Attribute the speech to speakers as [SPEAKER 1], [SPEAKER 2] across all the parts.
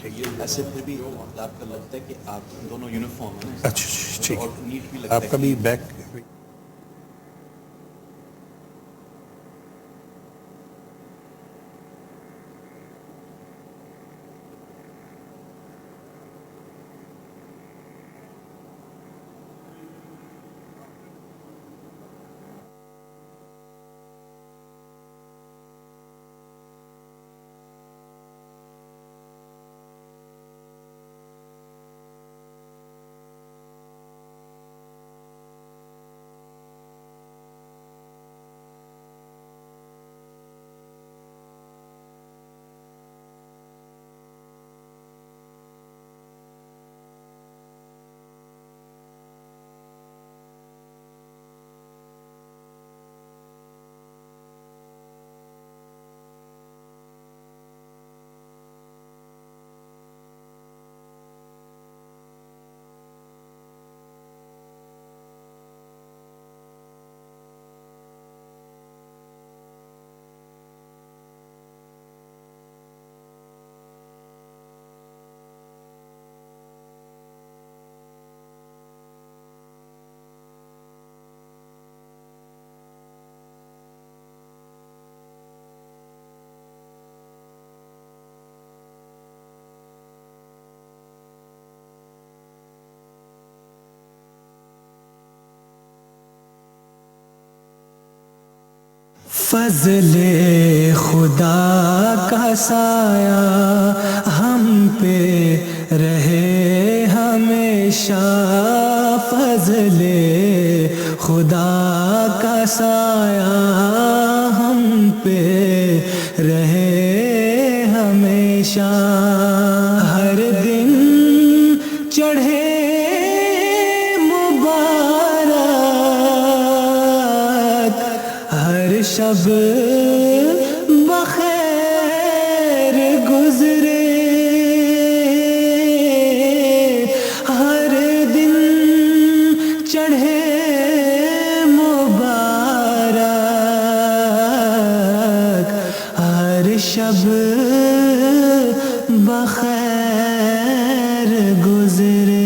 [SPEAKER 1] ایسے پھر بھی آپ کا لگتا ہے کہ آپ دونوں یونیفارم ہیں نا؟
[SPEAKER 2] اچھا ٹھیک
[SPEAKER 1] اور نیٹ بھی لگتا ہے
[SPEAKER 2] آپ کا بھی بیک
[SPEAKER 3] فضل خدا کا سایہ ہم پہ رہے ہمیشہ، فضل خدا کا سایہ ہم پہ رہے ہمیشہ، ہر دن چڑھے شب بخیر گزرے، ہر دن چڑھے مبارک، ہر شب بخیر گزرے۔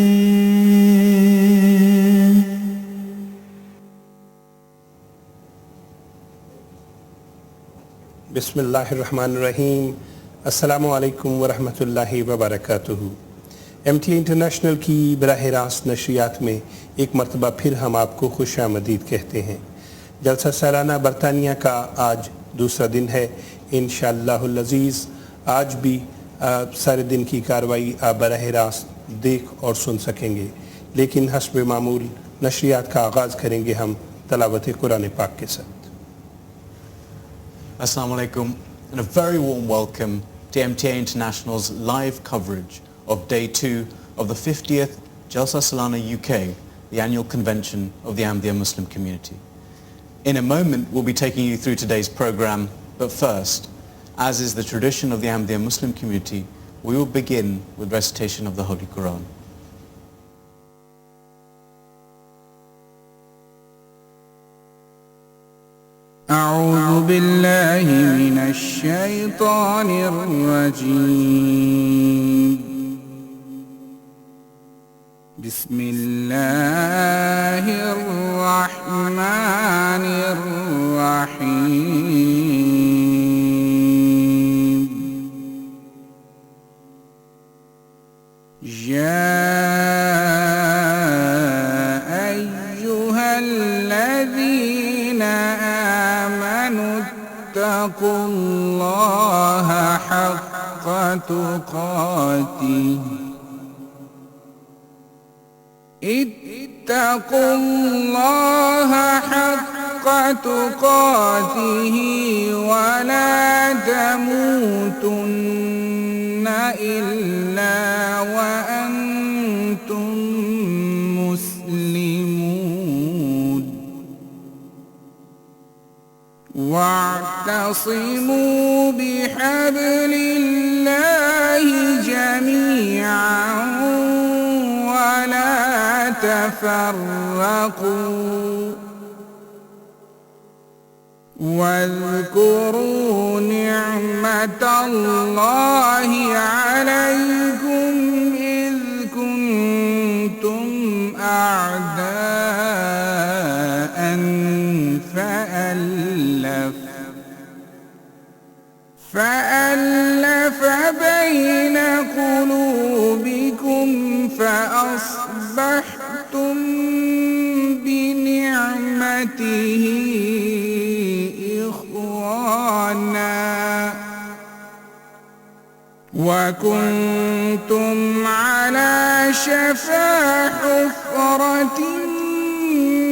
[SPEAKER 2] بسم اللہ الرحمن الرحیم۔ السلام علیکم ورحمۃ اللہ وبرکاتہ۔ ایم ٹی انٹرنیشنل کی براہ راست نشریات میں ایک مرتبہ پھر ہم آپ کو خوش آمدید کہتے ہیں۔ جلسہ سالانہ برطانیہ کا آج دوسرا دن ہے۔ انشاءاللہ العزیز آج بھی سارے دن کی کارروائی آپ براہ راست دیکھ اور سن سکیں گے، لیکن حسب معمول نشریات کا آغاز کریں گے ہم تلاوت قرآن پاک کے ساتھ۔
[SPEAKER 1] Assalamu alaikum and a very warm welcome to MTA International's live coverage of Day 2 of the 50th Jalsa Salana UK, the annual convention of the Ahmadiyya Muslim community. In a moment we'll be taking you through today's program, but first, as is the tradition of the Ahmadiyya Muslim community, we will begin with recitation of the Holy Quran.
[SPEAKER 4] أعوذ بالله من الشيطان الرجيم. بسم الله الرحمن الرحيم. يا أيها الذين اتقوا الله حق تقاته اتقوا الله حق تقاته ولا تموتن إلا وأنتم مسلمون. واعتصموا بحبل الله جميعا ولا تفرقوا واذكروا نعمة الله عليكم فأصبحتم بنعمته إخوانا وكنتم على شفا حفرة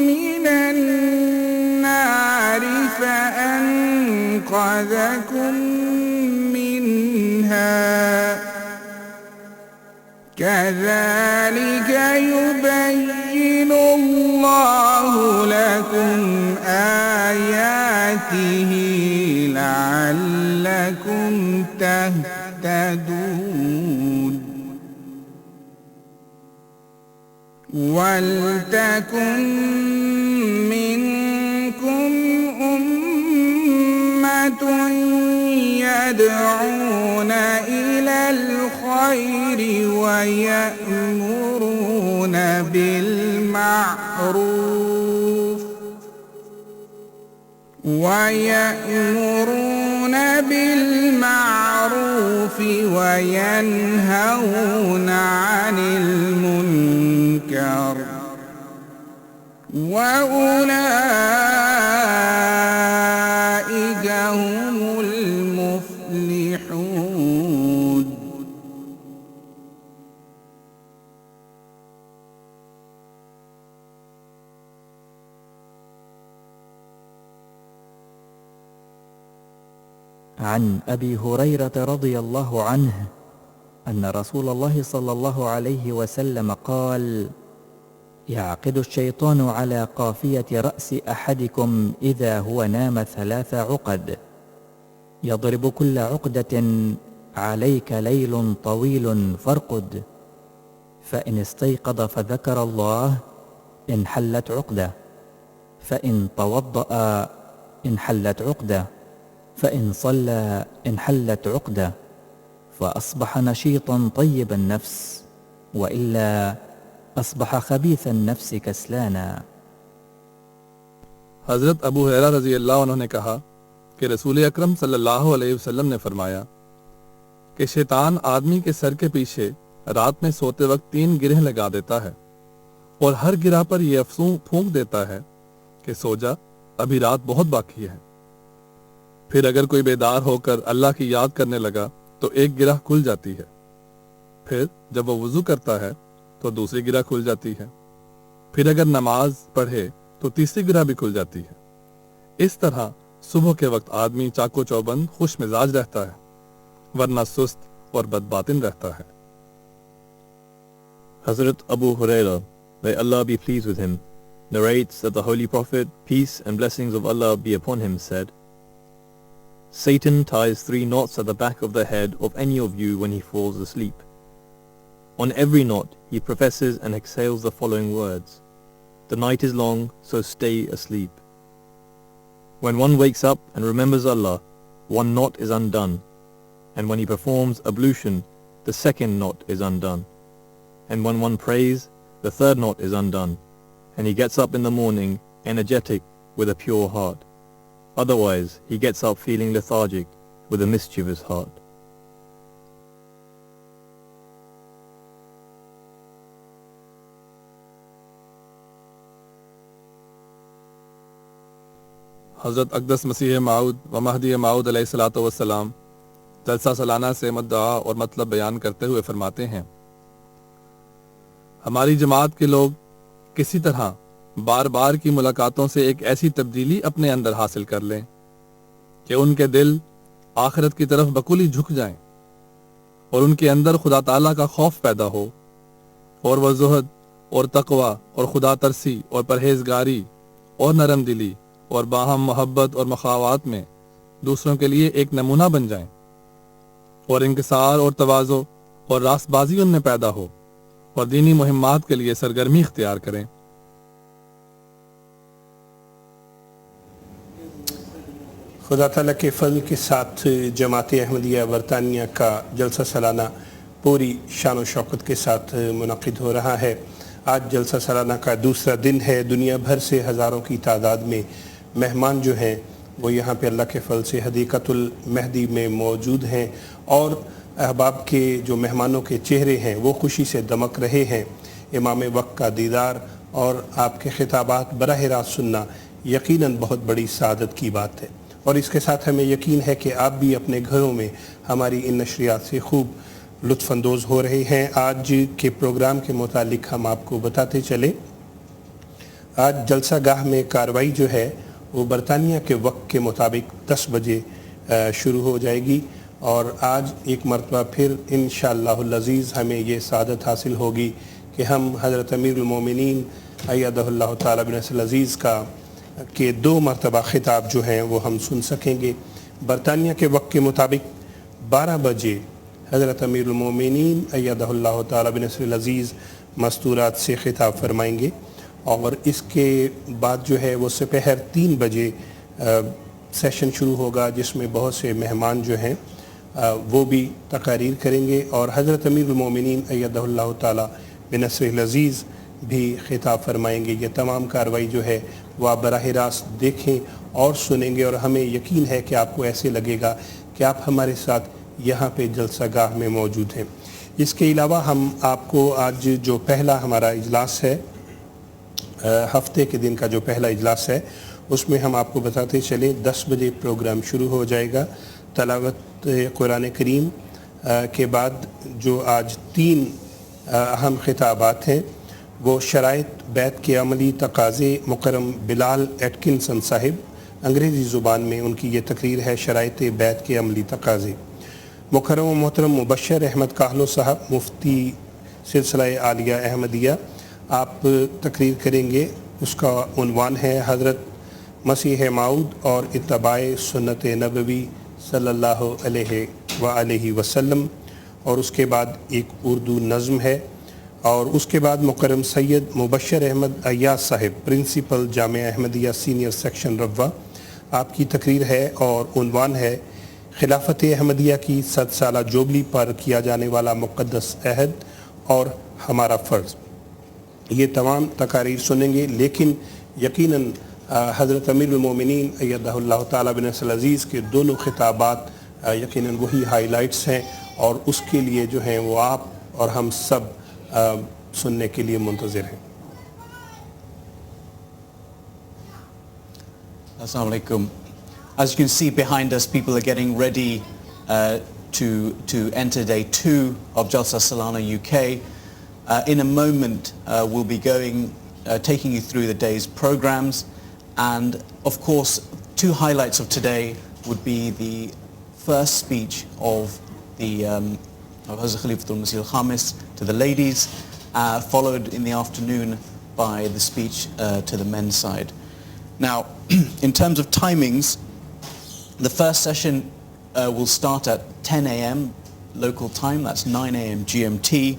[SPEAKER 4] من النار فأنقذكم منها كذلك يبين الله لكم آياته لعلكم تهتدون ولتكن منكم أمة يدعون إلى الخير ويأمرون بالمعروف وينهون عن المنكر وأولئك هم المفلحون.
[SPEAKER 5] عن أبي هريرة رضي الله عنه أن رسول الله صلى الله عليه وسلم قال: يعقد الشيطان على قافية رأس أحدكم إذا هو نام 3 عقد، يضرب كل عقدة: عليك ليل طويل فارقد، فإن استيقظ فذكر الله انحلت عقدة، فإن توضأ انحلت عقدة، فإن صلى انحلت عقدة، فأصبح نشيطا طيب النفس، وإلا أصبح خبيث النفس كسلانا.
[SPEAKER 6] حضرت ابو ہریرہ رضی اللہ عنہ نے کہا کہ رسول اکرم صلی اللہ علیہ وسلم نے فرمایا کہ شیطان آدمی کے سر کے پیچھے رات میں سوتے وقت 3 گرہیں لگا دیتا ہے، اور ہر گرہ پر یہ افسون پھونک دیتا ہے کہ سو جا، ابھی رات بہت باقی ہے۔ پھر اگر کوئی بیدار ہو کر اللہ کی یاد کرنے لگا تو ایک گرہ کھل جاتی ہے، پھر جب وہ وضو کرتا ہے تو دوسری گرہ کھل جاتی ہے، پھر اگر نماز پڑھے تو تیسری گرہ بھی کھل جاتی ہے۔ اس طرح صبح کے وقت آدمی چاق و چوبند خوش مزاج رہتا ہے، ورنہ سست اور بدباطن رہتا ہے۔
[SPEAKER 7] Hazrat Abu Hurairah, may Allah be pleased with him, narrates that the Holy Prophet, peace and blessings of Allah be upon him, said, Satan ties 3 knots at the back of the head of any of you when he falls asleep. On every knot he professes and exhales the following words: The night is long, so stay asleep. When one wakes up and remembers Allah, 1 knot is undone, and when he performs ablution, the 2nd knot is undone, and when one prays, the 3rd knot is undone, and he gets up in the morning energetic with a pure heart. Otherwise, he gets up feeling lethargic with a mischievous heart.
[SPEAKER 6] حضرت اقدس مسیح موعود و مہدی موعود علیہ الصلوۃ والسلام جلسہ سالانہ سے مدعا اور مطلب بیان کرتے ہوئے فرماتے ہیں، ہماری جماعت کے لوگ کسی طرح بار بار کی ملاقاتوں سے ایک ایسی تبدیلی اپنے اندر حاصل کر لیں کہ ان کے دل آخرت کی طرف بکلی جھک جائیں، اور ان کے اندر خدا تعالیٰ کا خوف پیدا ہو، اور وہ زہد اور تقوی اور خدا ترسی اور پرہیزگاری اور نرم دلی اور باہم محبت اور مخاوات میں دوسروں کے لیے ایک نمونہ بن جائیں، اور انکسار اور تواضع اور راست بازی ان میں پیدا ہو، اور دینی مہمات کے لیے سرگرمی اختیار کریں۔
[SPEAKER 2] خدا تعالیٰ کے فضل کے ساتھ جماعت احمدیہ برطانیہ کا جلسہ سالانہ پوری شان و شوکت کے ساتھ منعقد ہو رہا ہے۔ آج جلسہ سالانہ کا دوسرا دن ہے۔ دنیا بھر سے ہزاروں کی تعداد میں مہمان جو ہیں وہ یہاں پہ اللہ کے فضل سے حدیقۃ المہدی میں موجود ہیں، اور احباب کے جو مہمانوں کے چہرے ہیں وہ خوشی سے دمک رہے ہیں۔ इमाम वक्त का दीदार और आपके खिताबात बराह रास्त सुनना यकीनन बहुत बड़ी सआदत की बात है, और इसके साथ हमें यकीन है कि आप भी अपने घरों में हमारी इन नशरियात से खूब लुत्फ़अंदोज़ हो रहे हैं। आज के प्रोग्राम के मुतालिक हम आपको बताते चले, आज जलसा गाह में कार्रवाई जो है वो बरतानिया के वक्त के मुताबिक 10 बजे शुरू हो जाएगी, और आज एक मरतबा फिर इंशाअल्लाहुल अज़ीज़ हमें ये सआदत हासिल होगी कि हम हज़रत अमीरुल मोमिनीन अय्यदहुल्लाहु ताला बिनस्रिल अज़ीज़ का के 2 मरतबा खिताब जो हैं वो हम सुन सकेंगे। बरतानिया के वक्त के मुताबिक 12 बजे हज़रत अमीरुल मोमिनीन अय्यदहुल्लाहु ताला बिनस्रिल अज़ीज़ मस्तूरात से खिताब फरमाएंगे, और इसके बाद जो है वो दोपहर 3 बजे सेशन शुरू होगा जिसमें बहुत से मेहमान जो हैं वो भी तकारीर करेंगे, और हज़रत अमीरुल मोमिनीन अय्यदहुल्लाहु ताला बिनस्रिल अज़ीज़ भी खिताब फरमाएंगे। ये तमाम कार्रवाई जो है वो आप बराह रास्त देखें और सुनेंगे, और हमें यकीन है कि आपको ऐसे लगेगा कि आप हमारे साथ यहाँ पे जलसा गाह में मौजूद हैं। इसके अलावा हम आपको आज जो पहला हमारा इजलास है, हफ्ते के दिन का जो पहला इजलास है, उसमें हम आपको बताते चले 10 बजे प्रोग्राम शुरू हो जाएगा। तलावत कुरान करीम के बाद जो आज 3 अहम खिताबात हैं वो शराइत बैत के अमली तकाज़े मुकर्रम बिलाल एटकिंसन साहिब, अंग्रेज़ी ज़ुबान में उनकी ये तकरीर है शराइत बैत के अमली तकाज़े। मुकर्रम मोहतरम मुबश्शिर अहमद काहलो साहब मुफ्ती सिलसिला आलिया अहमदिया आप तकरीर करेंगे, उसका उन्वान है हज़रत मसीह मऊद और इत्तबाए सुन्नत नबवी सल्लल्लाहु अलैहि वसल्लम, और उसके बाद एक उर्दू नज़्म है, और उसके बाद मुकर्रम Syed Mubashir Ahmad Ayyaz Sahib principal Jamia Ahmadiyya senior section Rabwah आपकी तकरीर है, और उन्वान है खिलाफत अहमदिया की 100 साला जोबली पर किया जाने वाला मुक़द्दस अहद और हमारा फ़र्ज़। ये तमाम तकारीर सुनेंगे, लेकिन यकीनन हज़रत अमीरुल मोमिनीन अय्यदहुल्लाहु ताला बिनस्रिल अज़ीज़ के दोनों खिताबात यकीनन वही हाईलाइट्स हैं, और उसके लिए जो हैं वो आप और हम सब सुनने के लिए मुंतज़िर हैं।
[SPEAKER 1] Assalamu alaikum. As you can see behind us, people are getting ready to enter day 2 of Jalsa Salana UK. In a moment, we'll be taking you through the day's programs, and of course, 2 highlights of today would be the first speech of of Hazrat Khalifatul Masih al-Khamis to the ladies, followed in the afternoon by the speech to the men's side. Now, in terms of timings, the first session will start at 10 a.m. local time, that's 9 a.m. GMT,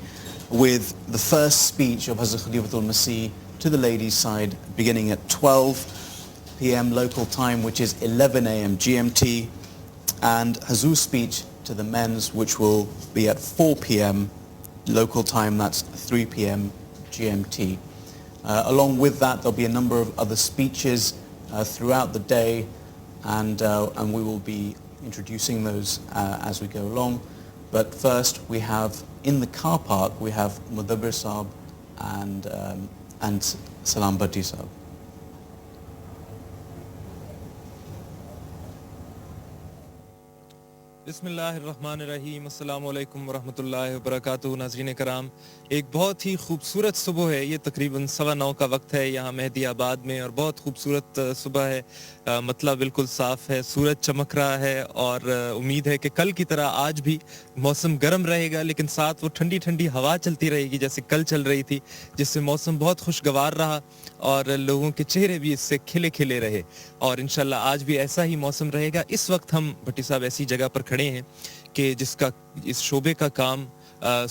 [SPEAKER 1] with the first speech of Hazrat Khalifatul Masih to the ladies' side beginning at 12 p.m. local time, which is 11 a.m. GMT, and Hazur's speech to the men's, which will be at 4 p.m. local time, that's 3 p.m. GMT. Along with that, there'll be a number of other speeches throughout the day, and we will be introducing those as we go along. But first, we have in the car park, we have Mudabbir Saab and Salam Bhatti Saab.
[SPEAKER 8] बिस्मिल्लाहिर्रहमानिर्रहीम, अस्सलामु अलैकुम वरहमतुल्लाहि वबरकातुहू। नाज़रीन कराम, एक बहुत ही खूबसूरत सुबह है, ये तकरीबन 9:15 का वक्त है यहाँ मेहदी आबाद में, और बहुत खूबसूरत सुबह है। मतला बिल्कुल साफ़ है, सूरज चमक रहा है, और उम्मीद है कि कल की तरह आज भी मौसम गर्म रहेगा, लेकिन साथ वो ठंडी ठंडी हवा चलती रहेगी जैसे कल चल रही थी, जिससे मौसम बहुत खुशगवार रहा और लोगों के चेहरे भी इससे खिले खिले रहे, और इंशाल्लाह आज भी ऐसा ही मौसम रहेगा। इस वक्त हम भट्टी साहब ऐसी जगह पर खड़े हैं कि जिसका इस शोबे का काम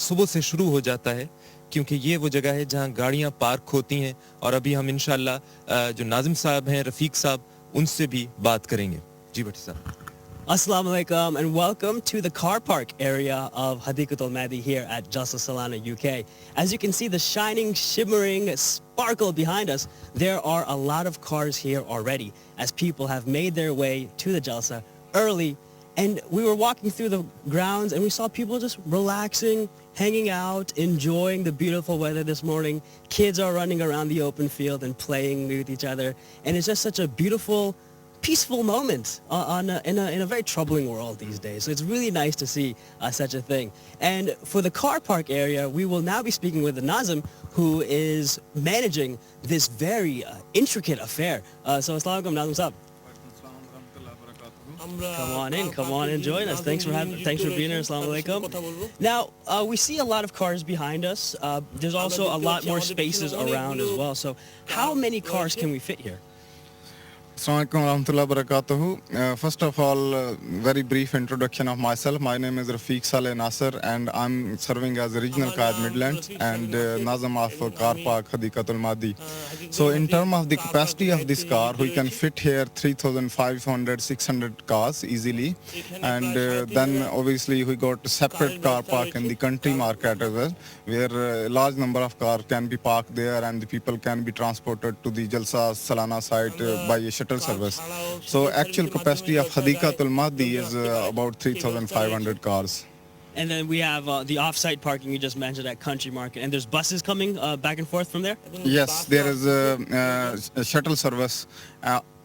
[SPEAKER 8] सुबह से शुरू हो जाता है, क्योंकि ये वो जगह है जहाँ गाड़ियाँ पार्क होती हैं, और अभी हम इंशाल्लाह जो नाज़िम साहब हैं, रफ़ीक साहब, उनसे भी बात करेंगे। जी भट्टी साहब।
[SPEAKER 9] Assalamu alaikum and welcome to the car park area of Hadiqatul Mahdi here at Jalsa Salana UK. As you can see the shining, shimmering sparkle behind us, there are a lot of cars here already as people have made their way to the Jalsa early And we were walking through the grounds and we saw people just relaxing, hanging out, enjoying the beautiful weather this morning. Kids are running around the open field and playing with each other. And it's just such a beautiful, peaceful moment in a very troubling world these days. So it's really nice to see such a thing. And for the car park area, we will now be speaking with the Nazim, who is managing this very intricate affair. So Assalamu alaikum, Nazim Saab. Come on in, join us. Thanks for being here. Assalamu alaikum. Now, we see a lot of cars behind us. There's also a lot more spaces around as well. So how many cars can we fit here?
[SPEAKER 4] Assalamu alaikum warahmatullahi wabarakatuh. First of all, very brief introduction of myself. My name is Rafiq Saleh Nasser and I'm serving as the Regional Qaid Midlands and Nazim of Car Park Hadiqatul Madi. So in terms of the capacity of this car, we can fit here 3,500, 600 cars easily. And then obviously we got a separate car park in the country market as well, where a large number of cars can be parked there and the people can be transported to the Jalsa Salana site by a shuttle service. So actual capacity of Hadiqatul Mahdi is about 3,500 cars.
[SPEAKER 9] And then we have the off-site parking you just mentioned at Country Market. And there's buses coming back and forth from there?
[SPEAKER 4] Yes, there is a shuttle service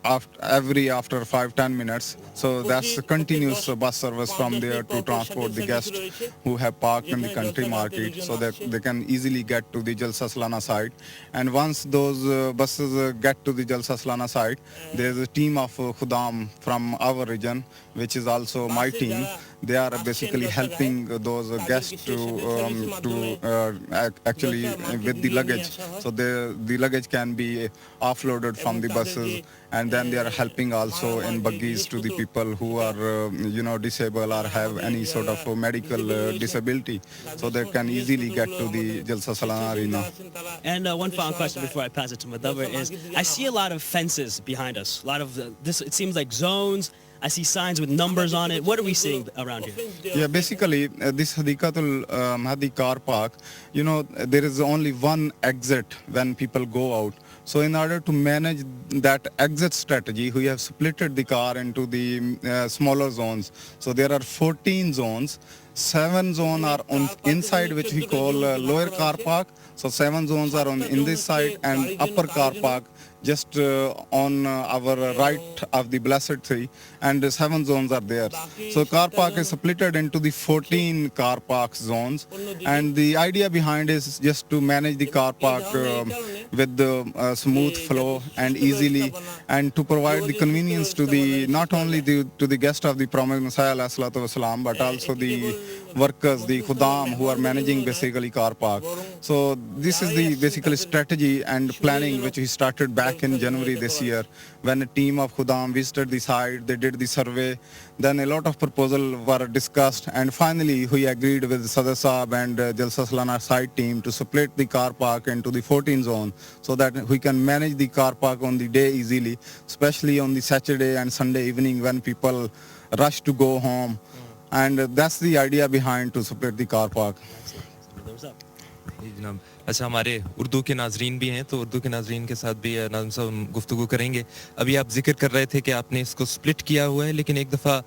[SPEAKER 4] after 5-10 minutes. So that's a continuous bus service from there to transport the guests who have parked in the country market so that they can easily get to the Jalsa Salana site. And once those buses get to the Jalsa Salana site, there's a team of Khudam from our region, which is also my team. They are basically helping those guests to actually with the luggage. So the luggage can be offloaded from the buses, and then they are helping also in buggies to the people who are disabled or have any sort of medical disability, so they can easily get to the Jalsa Salana arena.
[SPEAKER 9] And one final question before I pass it to Madavar is, I see a lot of fences behind us. A lot of this, it seems like zones. I see signs with numbers on it. What are we seeing around here?
[SPEAKER 4] Yeah, basically this Hadiqatul Mahdi car park, there is only one exit when people go out. So in order to manage that exit strategy, we have splitted the car into the smaller zones. So there are 14 zones. 7 zones are on inside, which we call lower car park. So 7 zones are in this side, and upper car park just on our right of the Blessed Tree, and 7 zones are there. So car park is split into the 14 car park zones, and the idea behind is just to manage the car park with the smooth flow and easily, and to provide the convenience to the not only to the guest of the Prophet Messiah ﷺ, but also the workers, the Khudam who are managing basically car park. So this is the basically strategy and planning which we started back in January this year, when a team of Khudam visited the site. They did the survey, then a lot of proposals were discussed, and finally we agreed with Sadr Saab and Jalsa Salana site team to split the car park into the 14 zone, so that we can manage the car park on the day easily, especially on the Saturday and Sunday evening when people rush to go home. And that's the idea behind to split the car park.
[SPEAKER 8] जी जनाब, अच्छा हमारे उर्दू के नाजरीन भी हैं, तो उर्दू के नाजरीन के साथ भी नाज़िम साहब हम गुफ्तगू करेंगे. अभी आप जिक्र कर रहे थे कि आपने इसको स्प्लिट किया हुआ है, लेकिन एक दफ़ा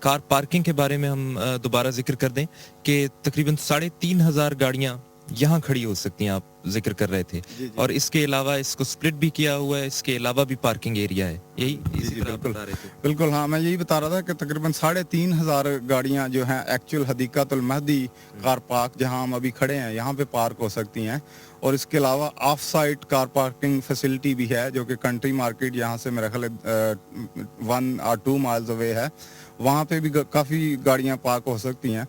[SPEAKER 8] कार पार्किंग के बारे में हम दोबारा जिक्र कर दें कि तकरीबन 3,500 गाड़ियाँ यहाँ खड़ी हो सकती हैं, आप जिक्र कर रहे थे. और इसके अलावा इसको स्प्लिट भी किया हुआ है, इसके अलावा भी पार्किंग एरिया है, यही बता रहे थे.
[SPEAKER 4] बिल्कुल, हाँ, मैं यही बता रहा था कि तकरीबन 3,500 गाड़ियाँ जो हैं एक्चुअल हदीक़तुल महदी कार पार्क जहाँ हम अभी खड़े हैं यहाँ पे पार्क हो सकती हैं. और इसके अलावा of site car parking facility भी है, जो कि कंट्री मार्केट यहाँ से मेरा ख्याल 1 or 2 miles अवे है, वहाँ पे भी काफ़ी गाड़ियाँ पार्क हो सकती हैं.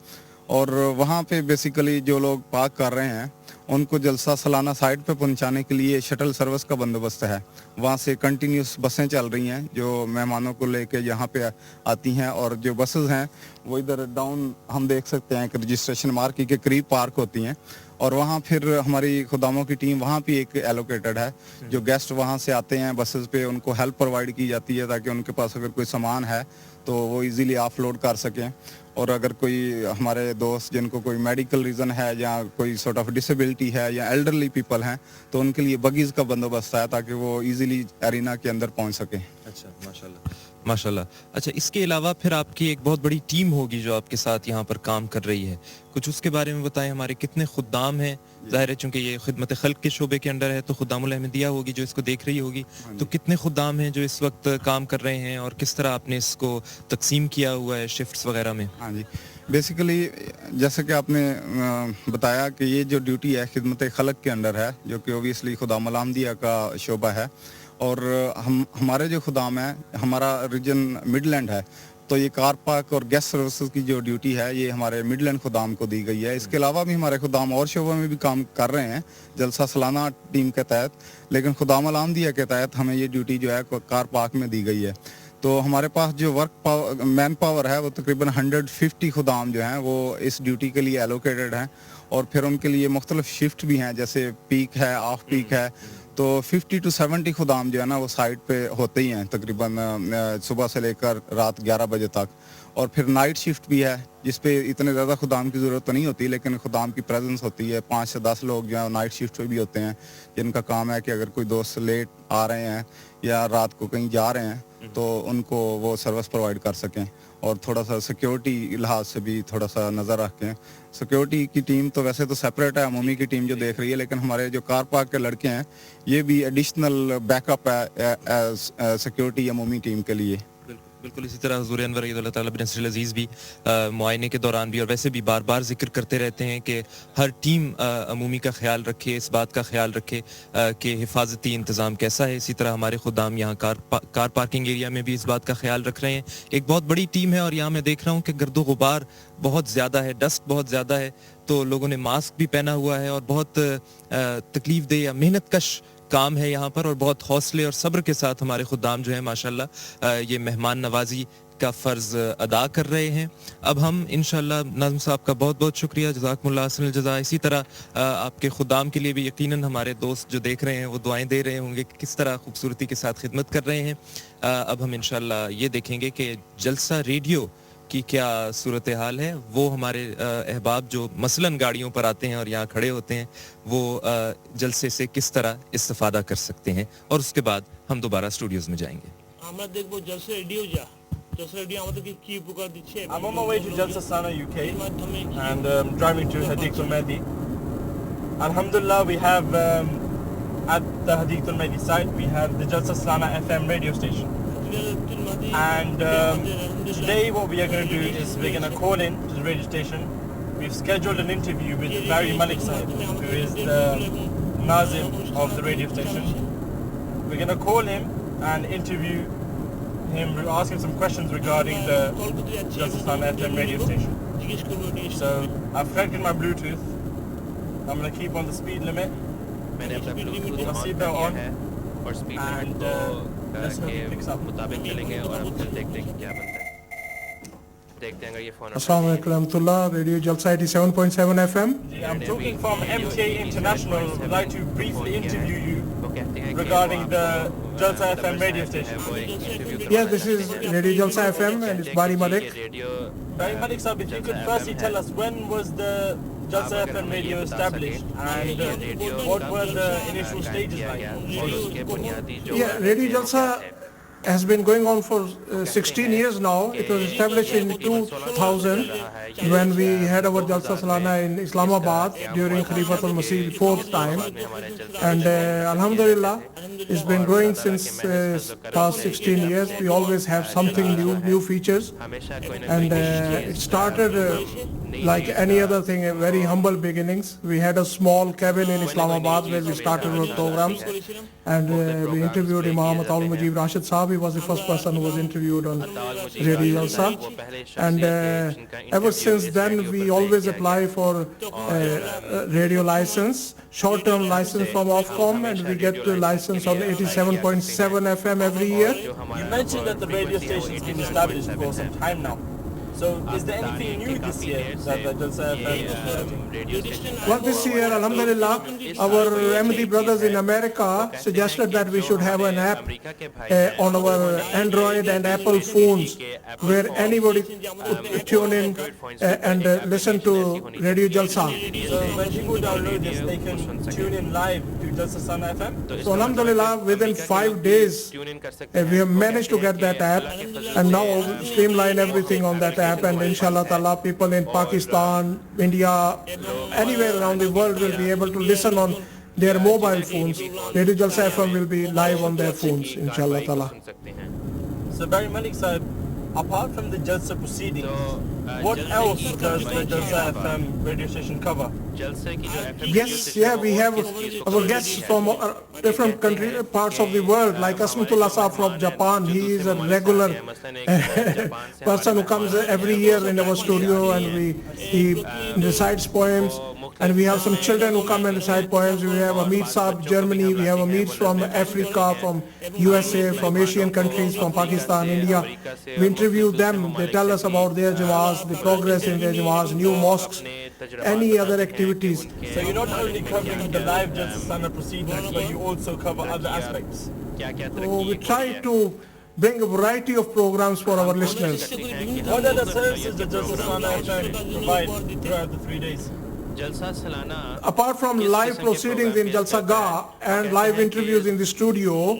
[SPEAKER 4] और वहाँ पे बेसिकली जो लोग पार्क कर रहे हैं उनको जलसा सालाना साइट पे पहुंचाने के लिए शटल सर्विस का बंदोबस्त है. वहाँ से कंटिन्यूस बसें चल रही हैं जो मेहमानों को लेके यहाँ पे आती हैं, और जो बसेस हैं वो इधर डाउन हम देख सकते हैं कि रजिस्ट्रेशन मार्क के करीब पार्क होती हैं. और वहाँ फिर हमारी खुदामों की टीम वहाँ भी एक एलोकेटेड है, जो गेस्ट वहाँ से आते हैं बसेस पे, उनको हेल्प प्रोवाइड की जाती है ताकि उनके पास अगर कोई सामान है तो वो इजीली ऑफलोड कर सकें. और अगर कोई हमारे दोस्त जिनको कोई मेडिकल रीज़न है या कोई सॉर्ट ऑफ डिसेबिलिटी है या एल्डरली पीपल हैं तो उनके लिए बगीज़ का बंदोबस्त है ताकि वो इजीली एरिना के अंदर पहुँच सकें.
[SPEAKER 8] अच्छा, माशाल्लाह माशाल्लाह। अच्छा, इसके अलावा फिर आपकी एक बहुत बड़ी टीम होगी जो आपके साथ यहाँ पर काम कर रही है, कुछ उसके बारे में बताएं। हमारे कितने खुद्दाम हैं? ज़ाहिर है चूँकि ये खिदमत खल्क के शोबे के अंडर है तो खुद्दामुल अहमदिया होगी जो इसको देख रही होगी, तो कितने खुद्दाम हैं जो इस वक्त काम कर रहे हैं और किस तरह आपने इसको तकसीम किया हुआ है शिफ्ट्स वगैरह में?
[SPEAKER 4] हाँ जी, बेसिकली जैसे कि आपने बताया कि ये जो ड्यूटी है खिदमत खल्क के अंडर है, जो कि ओबियसली खुदामुल अहमदिया का शोबा है, और हमारे जो खुदाम है, हमारा रीजन मिडलैंड है, तो ये कार पार्क और गेस्ट सर्विसेज की जो ड्यूटी है ये हमारे मिडलैंड खुदाम को दी गई है। इसके अलावा भी हमारे खुदाम और शोबों में भी काम कर रहे हैं जलसा सालाना टीम के तहत, लेकिन खुदामुल अहमदिया के तहत हमें ये ड्यूटी जो है कार पार्क में दी गई है। तो हमारे पास जो मैन पावर है वो तकरीबन 150 खुदाम जो हैं वो इस ड्यूटी के लिए एलोकेटेड हैं, और फिर उनके लिए मुख्तलिफ शिफ्ट भी हैं, जैसे पीक है, ऑफ पीक है, तो 50 to 70 खुदाम जो है ना वो साइट पे होते ही हैं तकरीबन सुबह से लेकर रात 11 बजे तक। और फिर नाइट शिफ्ट भी है जिस पे इतने ज़्यादा खुदाम की ज़रूरत तो नहीं होती, लेकिन खुदाम की प्रेजेंस होती है। 5 से 10 लोग जो है नाइट शिफ्ट पे भी होते हैं, जिनका काम है कि अगर कोई दोस्त लेट आ रहे हैं या रात को कहीं जा रहे हैं तो उनको वो सर्विस प्रोवाइड कर सकें, और थोड़ा सा सिक्योरिटी लिहाज से भी थोड़ा सा नज़र रखें। सिक्योरिटी की टीम तो वैसे तो सेपरेट है, अमूमी की टीम जो देख रही है, लेकिन हमारे जो कार पार्क के लड़के हैं ये भी एडिशनल बैकअप है सिक्योरिटी अमूमी टीम के लिए।
[SPEAKER 8] बिल्कुल इसी तरह हुज़ूर अनवर अल्लाह ताला बिन नस्रुल अज़ीज़ भी मुआयने के दौरान भी और वैसे भी बार बार जिक्र करते रहते हैं कि हर टीम अमूमी का ख्याल रखे, इस बात का ख्याल रखे कि हिफाजती इंतज़ाम कैसा है। इसी तरह हमारे खुदाम यहाँ कार पार्किंग एरिया में भी इस बात का ख्याल रख रहे हैं। एक बहुत बड़ी टीम है और यहाँ मैं देख रहा हूँ कि गर्दो गुबार बहुत ज़्यादा है, डस्ट बहुत ज़्यादा है, तो लोगों ने मास्क भी पहना हुआ है और बहुत तकलीफ दे या मेहनत कश काम है यहाँ पर, और बहुत हौसले और सब्र के साथ हमारे खुदाम जो है माशाल्लाह ये मेहमान नवाजी का फ़र्ज़ अदा कर रहे हैं। अब हम इंशाल्लाह नाज़िम साहब का बहुत बहुत शुक्रिया, जज़ाकुमुल्लाह अहसनुल जज़ा। इसी तरह आपके खुदाम के लिए भी यकीनन हमारे दोस्त जो देख रहे हैं वो दुआएं दे रहे होंगे कि किस तरह खूबसूरती के साथ खिदमत कर रहे हैं। अब हम इंशाल्लाह ये देखेंगे कि जलसा रेडियो की क्या सूरत हाल है। वो हमारे अहबाब जो मसलन गाड़ियों पर आते हैं और यहाँ खड़े होते हैं वो जलसे से किस तरह इस्तेफादा कर सकते हैं, और उसके बाद हम दोबारा स्टूडियोज़ में जाएंगे।
[SPEAKER 10] আমরা দেখব জলসা রেডিও জলসা রেডিও আমাদেরকে কি উপকার দিচ্ছে।
[SPEAKER 11] I'm on my way to Jalsa Sana UK and driving to Hadiq al-Mahdi. Alhamdulillah, we have at the Hadiq al-Mahdi site we have the Jalsa Sana FM radio station. And today what we are going to do is we're going to call in to the radio station. We've scheduled an interview with Barry Malik Sahib, who is the Nazim of the radio station. We're going to call him and interview him, ask him some questions regarding the Jalsa Sana FM radio station. So I've connected my Bluetooth. I'm going to keep on the speed limit.
[SPEAKER 12] मैंने अपना Bluetooth on किया है और speed limit को के मुताबिक चलेंगे और हम फिर देखते हैं कि क्या बनता है। देखते हैं अगर ये फोन।
[SPEAKER 13] अस्सलाम वालेकुम रहमतुल्लाह, रेडियो जलसा 87.7 FM.
[SPEAKER 11] I'm talking from MTA International. I'd like to briefly interview you regarding the Jalsa FM radio station.
[SPEAKER 13] Yes, this is Radio Jalsa FM and it's Bari Malik.
[SPEAKER 11] Bari Malik Sahib, if you could firstly tell us when was the Jalsa FM radio established and what were the initial stages like?
[SPEAKER 13] Yeah, Radio Jalsa has been going on for 16 years now. It was established in 2000 when we had our Jalsa Salana in Islamabad during Khalifatul Masih fourth time, and Alhamdulillah it's been growing since past 16 years. We always have something new features, and it started like any other thing, very humble beginnings. We had a small cabin in Islamabad where we started our programs, and we interviewed Imam Ataul Mujib Rashid Sahib. He was the first person who was interviewed on Radio Jalsa, and ever since then we always apply for radio license, short-term license from Ofcom, and we get the license on 87.7 FM every year.
[SPEAKER 11] You mentioned that the radio station has been established for some time now. So is there anything new this year that the Jalsa FM?
[SPEAKER 13] Well, this year, Alhamdulillah, our Ahmadi brothers in America suggested that we should have an app on our Android and Apple phones where anybody could tune in and listen to Radio Jalsa.
[SPEAKER 11] So when people download this, they can tune in live to Jalsa Salana FM?
[SPEAKER 13] So Alhamdulillah, within 5 days, we have managed to get that app and now streamline everything on that app, and inshallah ta'ala people in Pakistan, India, anywhere around the world will be able to listen on their mobile phones. Radio Jalsa FM will be live on their phones, inshallah ta'ala.
[SPEAKER 11] So Barry Malik Sahib, apart from the Jalsa proceedings, what else does the Jalsa FM radio station cover?
[SPEAKER 13] Yes, yeah, we have our guests from different parts of the world, like Asmatullah Saab from Japan. He is a regular person who comes every year in our studio, and he recites poems. And we have some children who come and recite poems. We have Amir Saab, Germany. We have Amirs from Africa, from USA, from Asian countries, from Pakistan, India. We interview them. They tell us about their Jamaas, the progress in their Jamaas, new mosques, any other activities.
[SPEAKER 11] So you're not only covering the live Jalsa Salana proceedings, but you also cover other aspects.
[SPEAKER 13] So we try to bring a variety of programs for our listeners.
[SPEAKER 11] What are the services that Jalsa Salana FM provide throughout the 3 days?
[SPEAKER 13] Apart from live proceedings in Jalsa Gah and live interviews in the studio,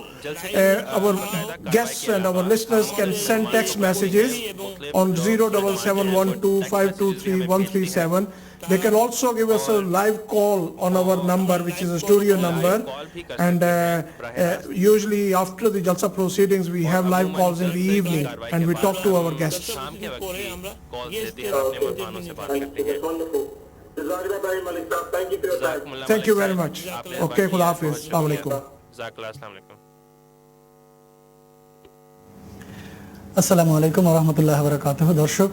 [SPEAKER 13] our guests and our listeners can send text messages on 07712523137. They can also give us a live call on our number, which is a studio number, and usually after the Jalsa proceedings we have live calls in the evening and we talk to our guests. Thank you very much. Okay, Khuda Hafiz. Assalamu alaikum.
[SPEAKER 14] আসসালামু আলাইকুম ওয়া রাহমাতুল্লাহি ওয়া বারাকাতুহু। দর্শক,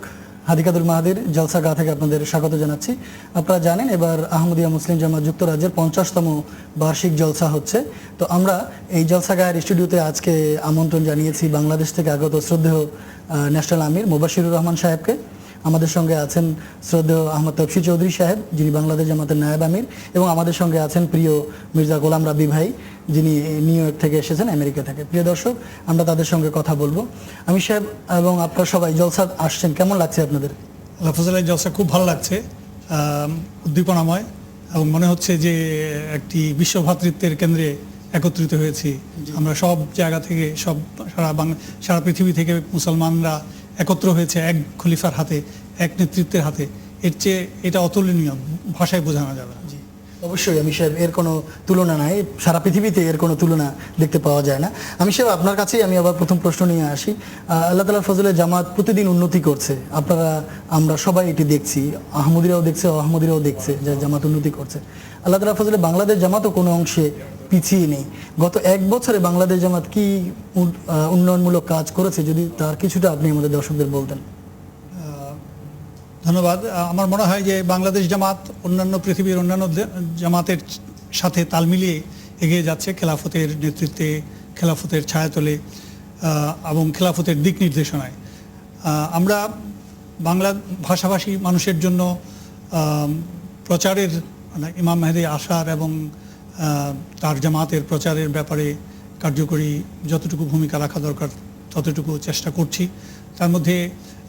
[SPEAKER 14] হাদিকাতুল মাহাদির জলসা গাহ থেকে আপনাদের স্বাগত জানাচ্ছি। আপনারা জানেন এবার আহমদিয়া মুসলিম জামাত যুক্তরাজ্যের 50তম বার্ষিক জলসা হচ্ছে। তো আমরা এই জলসা গাহের স্টুডিওতে আজকে আমন্ত্রণ জানিয়েছি বাংলাদেশ থেকে আগত শ্রদ্ধেয় ন্যাশনাল আমির মুবাশশিরুর রহমান সাহেবকে। আমাদের সঙ্গে আছেন শ্রদ্ধেয় আহমদ তফসির চৌধুরী সাহেব, যিনি বাংলাদেশ জামাতের নায়েব আমির, এবং আমাদের সঙ্গে আছেন প্রিয় মির্জা গোলাম রাব্বি ভাই, যিনি নিউ ইয়র্ক থেকে এসেছেন, আমেরিকা থেকে। প্রিয় দর্শক, আমরা তাদের সঙ্গে কথা বলবো। আমির সাহেব এবং আপনারা সবাই জলসা আসছেন, কেমন লাগছে আপনাদের?
[SPEAKER 15] লাফজলাই জলসা খুব ভালো লাগছে, উদ্দীপনাময়, এবং মনে হচ্ছে যে একটি বিশ্ব ভ্রাতৃত্বের কেন্দ্রে একত্রিত হয়েছি আমরা। সব জায়গা থেকে, সারা পৃথিবী থেকে মুসলমানরা একত্র হয়েছে এক খলিফার হাতে, এক নেতৃত্বের হাতে। এর চেয়ে এটা অতুলনীয়, ভাষায় বোঝানো যাবে না।
[SPEAKER 14] জি, অবশ্যই আমির সাহেব, এর কোনো তুলনা নাই, সারা পৃথিবীতে এর কোনো তুলনা দেখতে পাওয়া যায় না। আমির সাহেব, আপনার কাছেই আমি আবার প্রথম প্রশ্ন নিয়ে আসি। আল্লাহ তাআলার ফজলে জামাত প্রতিদিন উন্নতি করছে, আমরা সবাই এটি দেখছি, আহমদিরাও দেখছে, আহমদিরাও দেখছে যে জামাত উন্নতি করছে। আল্লাহ তাআলার ফজলে বাংলাদেশ জামাতও কোনো অংশে পিছিয়ে নেই। গত 1 বছরে বাংলাদেশ জামাত কি উন্নয়নমূলক কাজ করেছে, যদি তার কিছুটা আপনি আমাদের দর্শকদের বলতেন।
[SPEAKER 15] ধন্যবাদ। আমার মনে হয় যে বাংলাদেশ জামাত অন্যান্য পৃথিবীর অন্যান্য জামাতের সাথে তাল মিলিয়ে এগিয়ে যাচ্ছে খেলাফতের নেতৃত্বে, খেলাফতের ছায়াতলে এবং খেলাফতের দিক নির্দেশনায়। আমরা বাংলা ভাষাভাষী মানুষের জন্য প্রচারের, ইমাম মেহেদী আসার এবং তার জামাতের প্রচারের ব্যাপারে কার্যকরী যতটুকু ভূমিকা রাখা দরকার ততটুকু চেষ্টা করছি। তার মধ্যে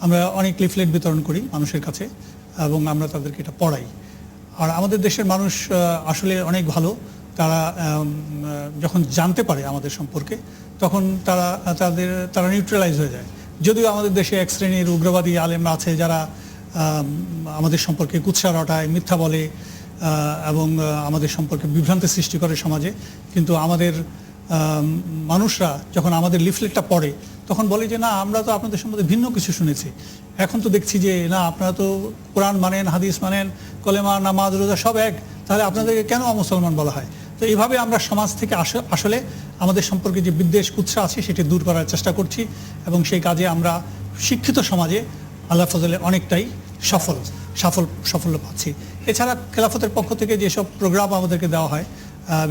[SPEAKER 15] আমরা অনেক লিফলেট বিতরণ করি মানুষের কাছে এবং আমরা তাদেরকে এটা পড়াই। আর আমাদের দেশের মানুষ আসলে অনেক ভালো, তারা যখন জানতে পারে আমাদের সম্পর্কে তখন তারা নিউট্রালাইজ হয়ে যায়। যদিও আমাদের দেশে এক শ্রেণীর উগ্রবাদী আলেমরা আছে যারা আমাদের সম্পর্কে কুৎসা রটায়, মিথ্যা বলে এবং আমাদের সম্পর্কে বিভ্রান্তি সৃষ্টি করে সমাজে, কিন্তু আমাদের মানুষরা যখন আমাদের লিফলেটটা পড়ে তখন বলে যে না, আমরা তো আপনাদের সম্বন্ধে ভিন্ন কিছু শুনেছি, এখন তো দেখছি যে না, আপনারা তো কোরআন মানেন, হাদিস মানেন, কলেমা, নামাজ, রোজা সব এক, তাহলে আপনাদেরকে কেন অমুসলমান বলা হয়? তো এইভাবে আমরা সমাজ থেকে আসলে আমাদের সম্পর্কে যে বিদ্বেষ কুৎসা আছে সেটি দূর করার চেষ্টা করছি এবং সেই কাজে আমরা শিক্ষিত সমাজে আল্লাহ ফজলে অনেকটাই সাফল্য পাচ্ছি। এছাড়া খেলাফতের পক্ষ থেকে যেসব প্রোগ্রাম আমাদেরকে দেওয়া হয়,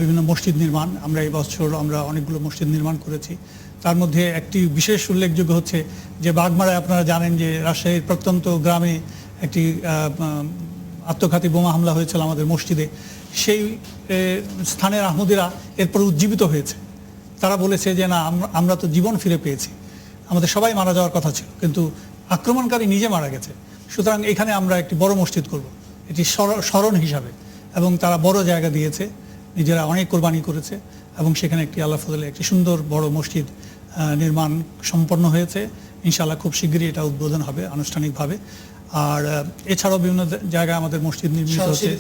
[SPEAKER 15] বিভিন্ন মসজিদ নির্মাণ, আমরা এই বছর অনেকগুলো মসজিদ নির্মাণ করেছি। তার মধ্যে একটি বিশেষ উল্লেখযোগ্য হচ্ছে যে বাগমারায় আপনারা জানেন যে রাজশাহীর প্রত্যন্ত গ্রামে একটি আত্মঘাতী বোমা হামলা হয়েছিল আমাদের মসজিদে। সেই স্থানের আহমদিরা এরপর উজ্জীবিত হয়েছে। তারা বলেছে যে না, আমরা তো জীবন ফিরে পেয়েছি, আমাদের সবাই মারা যাওয়ার কথা ছিল, কিন্তু আক্রমণকারী নিজে মারা গেছে, সুতরাং এখানে আমরা একটি বড় মসজিদ করব, এটি স্মরণ হিসাবে। এবং তারা বড় জায়গা দিয়েছে, নিজেরা অনেক কোরবানি করেছে এবং সেখানে একটি আল্লাহ ফজলে একটি সুন্দর বড় মসজিদ নির্মাণ সম্পন্ন হয়েছে। ইনশাআল্লাহ খুব শীঘ্রই এটা উদ্বোধন হবে আনুষ্ঠানিকভাবে। আর এছাড়াও বিভিন্ন জায়গায় আমাদের মসজিদ নির্মিত হচ্ছে।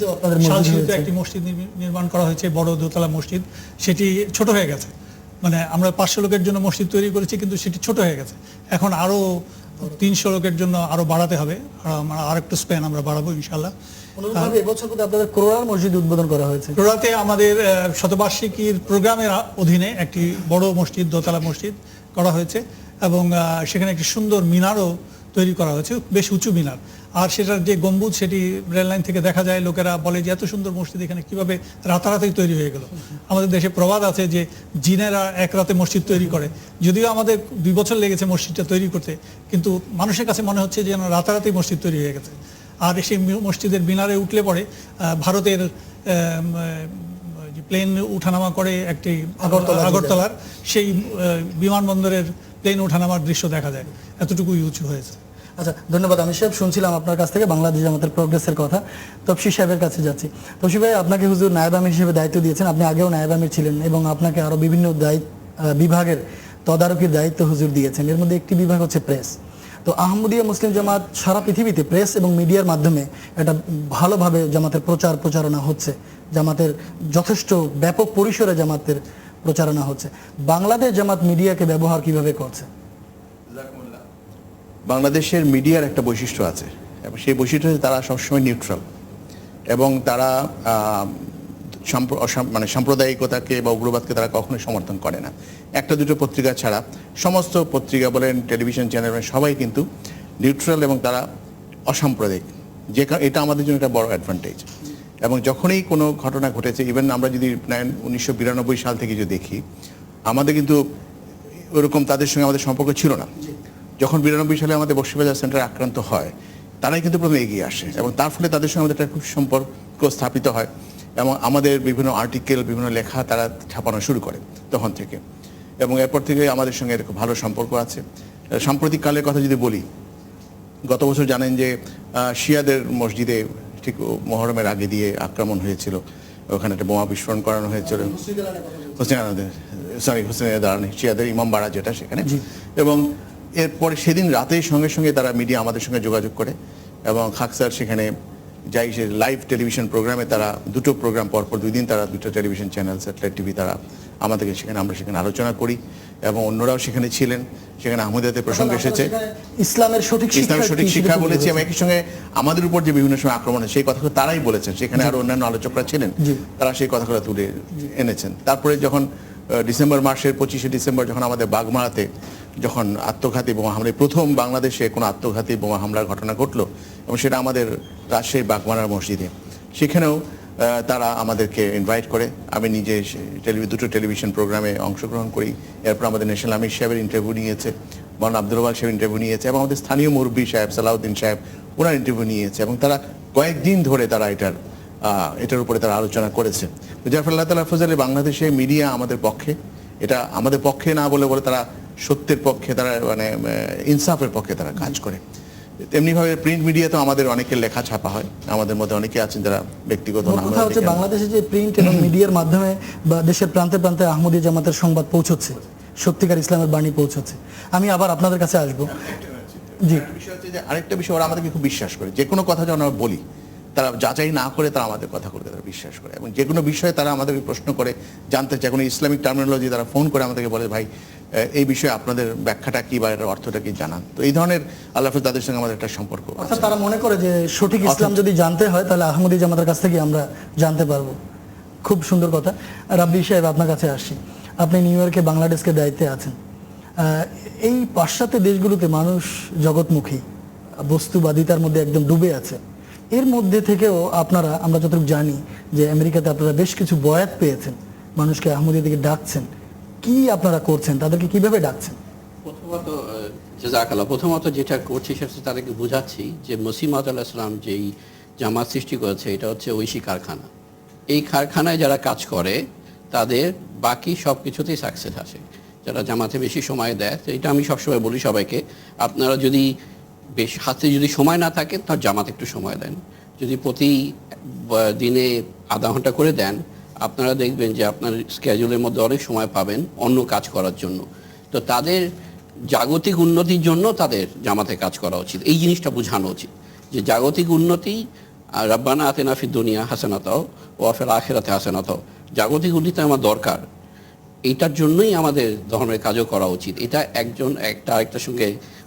[SPEAKER 15] শালশিরিতে একটি মসজিদ নির্মাণ করা হয়েছে, বড় দোতলা মসজিদ, সেটি ছোট হয়ে গেছে। মানে আমরা 500 লোকের জন্য মসজিদ তৈরি করেছি, কিন্তু সেটি ছোট হয়ে গেছে। এখন আরো 300 লোকের জন্য আরো বাড়াতে হবে, আর একটু স্প্যান আমরা বাড়াবো ইনশাআল্লাহ।
[SPEAKER 14] এবছর আপনাদের কোরআন মসজিদ উদ্বোধন করা হয়েছে।
[SPEAKER 15] কোরআতে আমাদের শতবার্ষিকীর প্রোগ্রামের অধীনে একটি বড় মসজিদ, দোতলা মসজিদ করা হয়েছে এবং সেখানে একটি সুন্দর মিনারও তৈরি করা হয়েছে, বেশ উঁচু মিনার। আর সেটার যে গম্বুজ, সেটি রেল লাইন থেকে দেখা যায়। লোকেরা বলে যে এত সুন্দর মসজিদ এখানে কিভাবে রাতারাতি তৈরি হয়ে গেল। আমাদের দেশে প্রবাদ আছে যে জিনেরা এক রাতে মসজিদ তৈরি করে। যদিও আমাদের 2 বছর লেগেছে মসজিদটা তৈরি করতে, কিন্তু মানুষের কাছে মনে হচ্ছে যেন রাতারাতি মসজিদ তৈরি হয়ে গেছে। আর সেই মসজিদের মিনারে উঠলে পরে ভারতের প্লেন উঠানামা করে একটি আগরতলার সেই বিমানবন্দরের প্লেন ওঠানামার দৃশ্য দেখা যায়, এতটুকুই উঁচু হয়েছে।
[SPEAKER 14] আচ্ছা, ধন্যবাদ আমির সাহেব। শুনছিলাম আপনার কাছ থেকে বাংলাদেশ জামাতের প্রোগ্রেসের কথা। তফসি সাহেবের কাছে যাচ্ছি। তফসি ভাই, আপনাকে হুজুর নায়েব আমির হিসেবে দায়িত্ব দিয়েছেন, আপনি আগেও নায়েব আমির ছিলেন এবং আপনাকে আরো বিভিন্ন বিভাগের তদারকির দায়িত্ব হুজুর দিয়েছেন। এর মধ্যে একটি বিভাগ হচ্ছে প্রেস। তো আহমদিয়া মুসলিম জামাত সারা পৃথিবীতে প্রেস এবং মিডিয়ার মাধ্যমে এটা ভালোভাবে জামাতের প্রচারণা হচ্ছে, জামাতের যথেষ্ট ব্যাপক পরিসরে জামাতের প্রচারণা হচ্ছে। বাংলাদেশ জামাত মিডিয়াকে ব্যবহার কিভাবে করছে?
[SPEAKER 16] বাংলাদেশের মিডিয়ার একটা বৈশিষ্ট্য আছে এবং সেই বৈশিষ্ট্য হচ্ছে তারা সবসময় নিউট্রাল এবং তারা মানে সাম্প্রদায়িকতাকে বা উগ্রবাদকে তারা কখনোই সমর্থন করে না। একটা দুটো পত্রিকা ছাড়া সমস্ত পত্রিকা বলেন, টেলিভিশন চ্যানেল বলেন, সবাই কিন্তু নিউট্রাল এবং তারা অসাম্প্রদায়িক। এটা আমাদের জন্য একটা বড় অ্যাডভান্টেজ। এবং যখনই কোনো ঘটনা ঘটেছে, ইভেন আমরা যদি 1992 সাল থেকে যদি দেখি, আমাদের কিন্তু ওরকম তাদের সঙ্গে আমাদের সম্পর্ক ছিল না। যখন 92 সালে আমাদের বক্সিবাজার সেন্টার আক্রান্ত হয়, তারাই কিন্তু প্রথমে এগিয়ে আসে এবং তার ফলে তাদের সঙ্গে আমাদের একটা খুব সম্পর্ক স্থাপিত হয় এবং আমাদের বিভিন্ন আর্টিকেল, বিভিন্ন লেখা তারা ছাপানো শুরু করে তখন থেকে। এবং এরপর থেকে আমাদের সঙ্গে এরকম ভালো সম্পর্ক আছে। সাম্প্রতিক কালের কথা যদি বলি, গত বছর জানেন যে শিয়াদের মসজিদে ঠিক মহরমের আগে দিয়ে আক্রমণ হয়েছিল, ওখানে একটা বোমা বিস্ফোরণ করানো হয়েছিল। হোসেনের দাঁড়ানি শিয়াদের ইমামবাড়া যেটা, সেখানে। এবং এরপরে সেদিন রাতের সঙ্গে সঙ্গে তারা মিডিয়া আমাদের সঙ্গে যোগাযোগ করে এবং খাক স্যার সেখানে যাই, সে লাইভ টেলিভিশন প্রোগ্রামে তারা 2টো প্রোগ্রাম পরপর 2 দিন তারা 2টা টেলিভিশন চ্যানেল, স্যাটেলাইট টিভি তারা আমাদেরকে সেখানে, আমরা সেখানে আলোচনা করি এবং অন্যরাও সেখানে ছিলেন। সেখানে আহমদিয়াতে প্রসঙ্গ এসেছে,
[SPEAKER 14] ইসলামের সঠিক
[SPEAKER 16] শিক্ষা বলেছি এবং একই সঙ্গে আমাদের উপর যে বিভিন্ন সময় আক্রমণ হয় সেই কথাগুলো তারাই বলেছেন। সেখানে আরো অন্যান্য আলোচকরা ছিলেন, তারা সেই কথাগুলো তুলে এনেছেন। তারপরে যখন ডিসেম্বর মাসের 25শে ডিসেম্বর যখন আমাদের বাগমারাতে যখন আত্মঘাতী বোমা হামলা, প্রথম বাংলাদেশে কোনো আত্মঘাতী বোমা হামলার ঘটনা ঘটলো এবং সেটা আমাদের রাজশাহী বাগমারার মসজিদে, সেখানেও তারা আমাদেরকে ইনভাইট করে। আমি নিজে 2টো টেলিভিশন প্রোগ্রামে অংশগ্রহণ করি। এরপর আমাদের ন্যাশনাল আমির সাহেবের ইন্টারভিউ নিয়েছে, মৌলানা আব্দুল ওয়াহাব সাহেব ইন্টারভিউ নিয়েছে এবং আমাদের স্থানীয় মুরব্বী সাহেব সালাউদ্দিন সাহেব ওনার ইন্টারভিউ নিয়েছে এবং তারা কয়েকদিন ধরে তারা এটার উপরে তারা আলোচনা করেছে। যার ফলে আল্লাহ তাআলার ফজলে বাংলাদেশে মিডিয়া আমাদের পক্ষে, এটা আমাদের পক্ষে না বলে তারা সত্যের পক্ষে, তারা মানে ইনসাফের পক্ষে তারা কাজ করে। তেমনিভাবে প্রিন্ট মিডিয়া তো আমাদের অনেকের লেখা ছাপা হয়, আমাদের মধ্যে অনেকে আছেন যারা ব্যক্তিগত
[SPEAKER 14] বাংলাদেশে যে প্রিন্ট এবং মিডিয়ার মাধ্যমে বা দেশের প্রান্তে প্রান্তে আহমদিয়া জামাতের সংবাদ পৌঁছচ্ছে, সত্যিকার ইসলামের বাণী পৌঁছচ্ছে। আমি আবার আপনাদের কাছে আসবো। জি,
[SPEAKER 16] আরেকটা বিষয়, ওরা আমাদেরকে খুব বিশ্বাস করে। যে কোনো কথা যখন আমরা বলি, তারা যাচাই না করে তারা আমাদের কথাগুলোকে তারা বিশ্বাস করে এবং যে কোনো বিষয়ে তারা আমাদেরকে প্রশ্ন করে, জানতে চায়। কোনো ইসলামিক টার্মিনোলজি তারা ফোন করে আমাদেরকে বলে, ভাই এই বিষয়ে আপনাদের ব্যাখ্যাটা কি বা এর অর্থটা কি জানান। তো এই ধরনের আল্লাহ হাফেজ তাদের সঙ্গে আমাদের একটা সম্পর্ক।
[SPEAKER 14] অর্থাৎ তারা মনে করে যে সঠিক ইসলাম যদি জানতে হয় তাহলে আহমদি জামাতের কাছ থেকে আমরা জানতে পারবো। খুব সুন্দর কথা। রাব্বি সাহেব, আপনার কাছে আসছি। আপনি নিউ ইয়র্কে বাংলাদেশকে দায়িত্বে আছেন। এই পাশ্চাত্য দেশগুলোতে মানুষ জগৎমুখী, বস্তুবাদিতার মধ্যে একদম ডুবে আছে। এর মধ্যে থেকেও আপনারা, আমরা যতটুকু জানি যে আমেরিকাতে আপনারা বেশ কিছু বয়াত পেয়েছেন, মানুষকে আহমদিয়া দিকে ডাকছেন। কি আপনারা করছেন, তাদেরকে কিভাবে ডাকছেন?
[SPEAKER 17] প্রথমত জাযাকাল্লাহ, প্রথমত যেটা করছি সেটা হচ্ছে তাদেরকে বোঝাচ্ছি যে মসিহ মাউদ আলাইহিস সালাম যেই জামাত সৃষ্টি করেছে এটা হচ্ছে ঐশী কারখানা। এই কারখানায় যারা কাজ করে তাদের বাকি সব কিছুতেই সাকসেস আসে, যারা জামাতে বেশি সময় দেয়। তো এটা আমি সবসময় বলি সবাইকে, আপনারা যদি বেশি হাতে যদি সময় না থাকে তার জামাতে একটু সময় দেন। যদি প্রতি দিনে আধা ঘন্টা করে দেন, আপনারা দেখবেন যে আপনার স্কেজুলের মধ্যে অনেক সময় পাবেন অন্য কাজ করার জন্য। তো তাদের জাগতিক উন্নতির জন্য তাদের জামাতে কাজ করা উচিত, এই জিনিসটা বোঝানো উচিত যে জাগতিক উন্নতি, রাব্বানা আতিনা ফিদ দুনিয়া হাসানাতাও ওয়া ফিল আখিরাতি হাসানাতাও, জাগতিক উন্নতি আমার দরকার। এইটার জন্যই আমাদের ধর্মের কাজও করা উচিত। এটা একটা আরেকটার সঙ্গে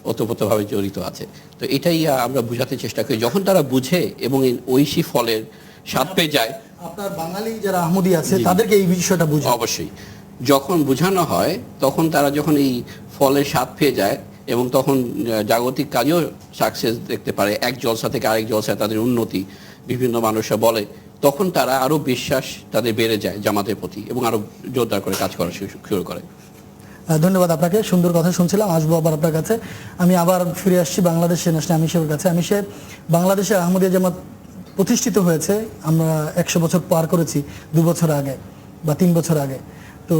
[SPEAKER 17] ওতপ্রোতভাবে জড়িত আছে। তো এটাই আমরা বোঝাতে চেষ্টা করি। যখন তারা বুঝে এবং এই ঐশী ফলের স্বাদ পেয়ে যায়,
[SPEAKER 14] আপনার বাঙালি যারা আহমদি আছে তাদেরকে এই বিষয়টা বুঝান।
[SPEAKER 17] অবশ্যই যখন বোঝানো হয় তখন তারা যখন এই ফলের স্বাদ পেয়ে যায় এবং তখন জাগতিক কাজেও সাকসেস দেখতে পারে, এক জলসা থেকে আরেক জলসায় তাদের উন্নতি বিভিন্ন মানুষরা বলে, তখন তারা আরও বিশ্বাস তাদের বেড়ে যায় জামাতের প্রতি এবং আরও জোরদার করে কাজ করা শুরু করে।
[SPEAKER 14] ধন্যবাদ আপনাকে, সুন্দর কথা শুনছিলাম। আসবো আবার আপনার কাছে। আমি আবার ফিরে আসছি বাংলাদেশের ন্যাশনাল আমির সাহেবের কাছে। আমির সাহেব, বাংলাদেশে আহমদিয়া জামাত প্রতিষ্ঠিত হয়েছে আমরা 100 বছর পার করেছি 2 বছর আগে বা 3 বছর আগে। তো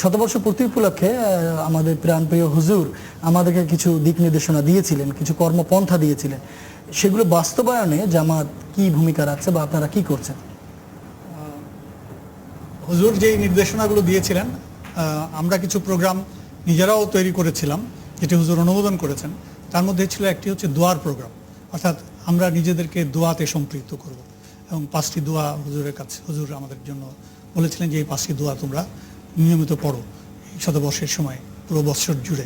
[SPEAKER 14] শতবর্ষ পূর্তি উপলক্ষে আমাদের প্রাণপ্রিয় হুজুর আমাদেরকে কিছু দিক নির্দেশনা দিয়েছিলেন, কিছু কর্মপন্থা দিয়েছিলেন। সেগুলো বাস্তবায়নে জামাত কি ভূমিকা রাখছে বা আপনারা কি করছেন?
[SPEAKER 15] হুজুর যেই নির্দেশনাগুলো দিয়েছিলেন, আমরা কিছু প্রোগ্রাম নিজেরাও তৈরি করেছিলাম যেটি হুজুর অনুমোদন করেছেন। তার মধ্যে ছিল একটি হচ্ছে দোয়ার প্রোগ্রাম, অর্থাৎ আমরা নিজেদেরকে দোয়াতে সম্পৃক্ত করব এবং 5টি দোয়া হুজুরের কাছে, হুজুর আমাদের জন্য বলেছিলেন যে এই 5টি দোয়া তোমরা নিয়মিত পড়ো এই শতবর্ষের সময়, পুরো বৎসর জুড়ে।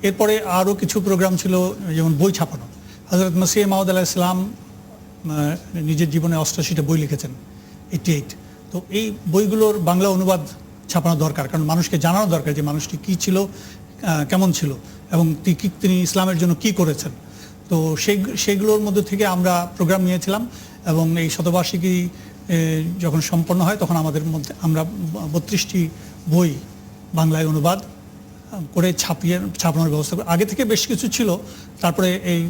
[SPEAKER 15] এরপরে আরও কিছু প্রোগ্রাম ছিল, যেমন বই ছাপানো। হযরত মসিহ মাউদ আলাইহিস সালাম নিজের জীবনে 88টা বই লিখেছেন, 88। তো এই বইগুলোর বাংলা অনুবাদ ছাপানো দরকার, কারণ মানুষকে জানানো দরকার যে মানুষটি কী ছিল, কেমন ছিল এবং তিনি ইসলামের জন্য কি করেছেন। তো সেইগুলোর মধ্যে থেকে আমরা প্রোগ্রাম নিয়েছিলাম এবং এই শতবার্ষিকী যখন সম্পন্ন হয় তখন আমাদের মধ্যে আমরা 32টি বই বাংলায় অনুবাদ করে ছাপানোর ব্যবস্থা করি। আগে থেকে বেশ কিছু ছিল, তারপরে এই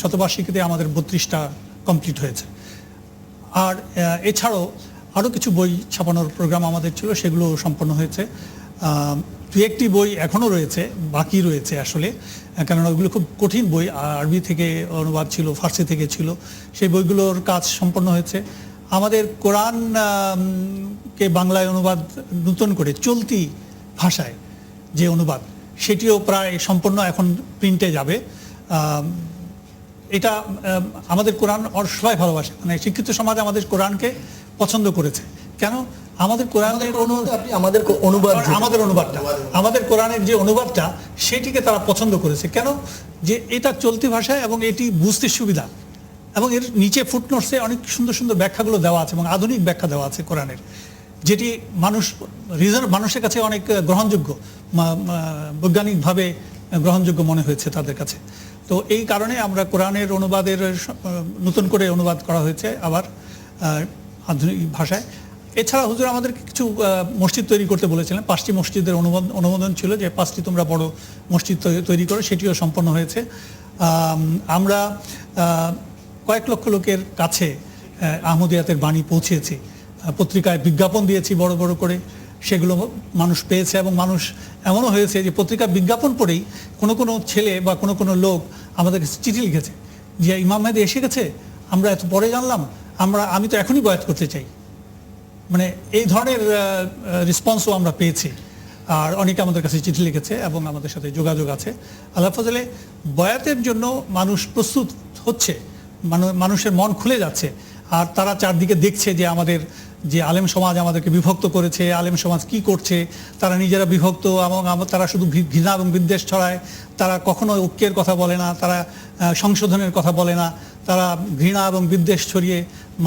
[SPEAKER 15] শতবার্ষিকীতে আমাদের 32টা কমপ্লিট হয়েছে। আর এছাড়াও আরও কিছু বই ছাপানোর প্রোগ্রাম আমাদের ছিল, সেগুলো সম্পন্ন হয়েছে। 2-1টি বই এখনও রয়েছে, বাকি রয়েছে আসলে, কেননা ওইগুলো খুব কঠিন বই, আরবি থেকে অনুবাদ ছিল, ফার্সি থেকে ছিল, সেই বইগুলোর কাজ সম্পন্ন হয়েছে। আমাদের কোরআনকে বাংলায় অনুবাদ নতুন করে চলতি ভাষায় যে অনুবাদ, সেটিও প্রায় সম্পন্ন, এখন প্রিন্টে যাবে। এটা আমাদের কোরআন সবাই ভালোবাসে, মানে শিক্ষিত সমাজ আমাদের কোরআনকে পছন্দ করেছে। কেন? আমাদের কোরআনের আমাদের কোরআনের যে অনুবাদটা সেটিকে তারা পছন্দ করেছে। কেন? যে এটা চলতি ভাষায় এবং এটি বুঝতে সুবিধা, এবং এর নিচে ফুটনোটসে অনেক সুন্দর সুন্দর ব্যাখ্যাগুলো দেওয়া আছে এবং আধুনিক ব্যাখ্যা দেওয়া আছে কোরআনের, যেটি মানুষের কাছে অনেক গ্রহণযোগ্য, বৈজ্ঞানিকভাবে গ্রহণযোগ্য মনে হয়েছে তাদের কাছে। তো এই কারণে আমরা কোরআনের অনুবাদের নতুন করে অনুবাদ করা হয়েছে আবার আধুনিক ভাষায়। এছাড়া হুজুর আমাদেরকে কিছু মসজিদ তৈরি করতে বলেছিলেন, 5টি মসজিদের অনুমোদন ছিল যে 5টি তোমরা বড় মসজিদ তৈরি করো, সেটিও সম্পন্ন হয়েছে। আমরা কয়েক লক্ষ লোকের কাছে আহমদিয়াতের বাণী পৌঁছেছি, পত্রিকায় বিজ্ঞাপন দিয়েছি বড় বড় করে, সেগুলো মানুষ পেয়েছে এবং মানুষ এমনও হয়েছে যে পত্রিকার বিজ্ঞাপন পড়েই কোনো ছেলে বা কোনো লোক আমাদের কাছে চিঠি লিখেছে যে ইমাম মেহেদী এসে গেছে, আমরা এত পরে জানলাম, আমি তো এখনই বয়াত করতে চাই। মানে এই ধরনের রেসপন্সও আমরা পেয়েছি। আর অনেকে আমাদের কাছে চিঠি লিখেছে এবং আমাদের সাথে যোগাযোগ আছে। আল্লাহ ফজলে বয়াতের জন্য মানুষ প্রস্তুত হচ্ছে, মানুষের মন খুলে যাচ্ছে। আর তারা চারদিকে দেখছে যে আমাদের যে আলেম সমাজ আমাদেরকে বিভক্ত করেছে, আলেম সমাজ কি করছে, তারা নিজেরা বিভক্ত এবং তারা শুধু ঘৃণা এবং বিদ্বেষ ছড়ায়, তারা কখনো ঐক্যের কথা বলে না, তারা সংশোধনের কথা বলে না, তারা ঘৃণা এবং বিদ্বেষ ছড়িয়ে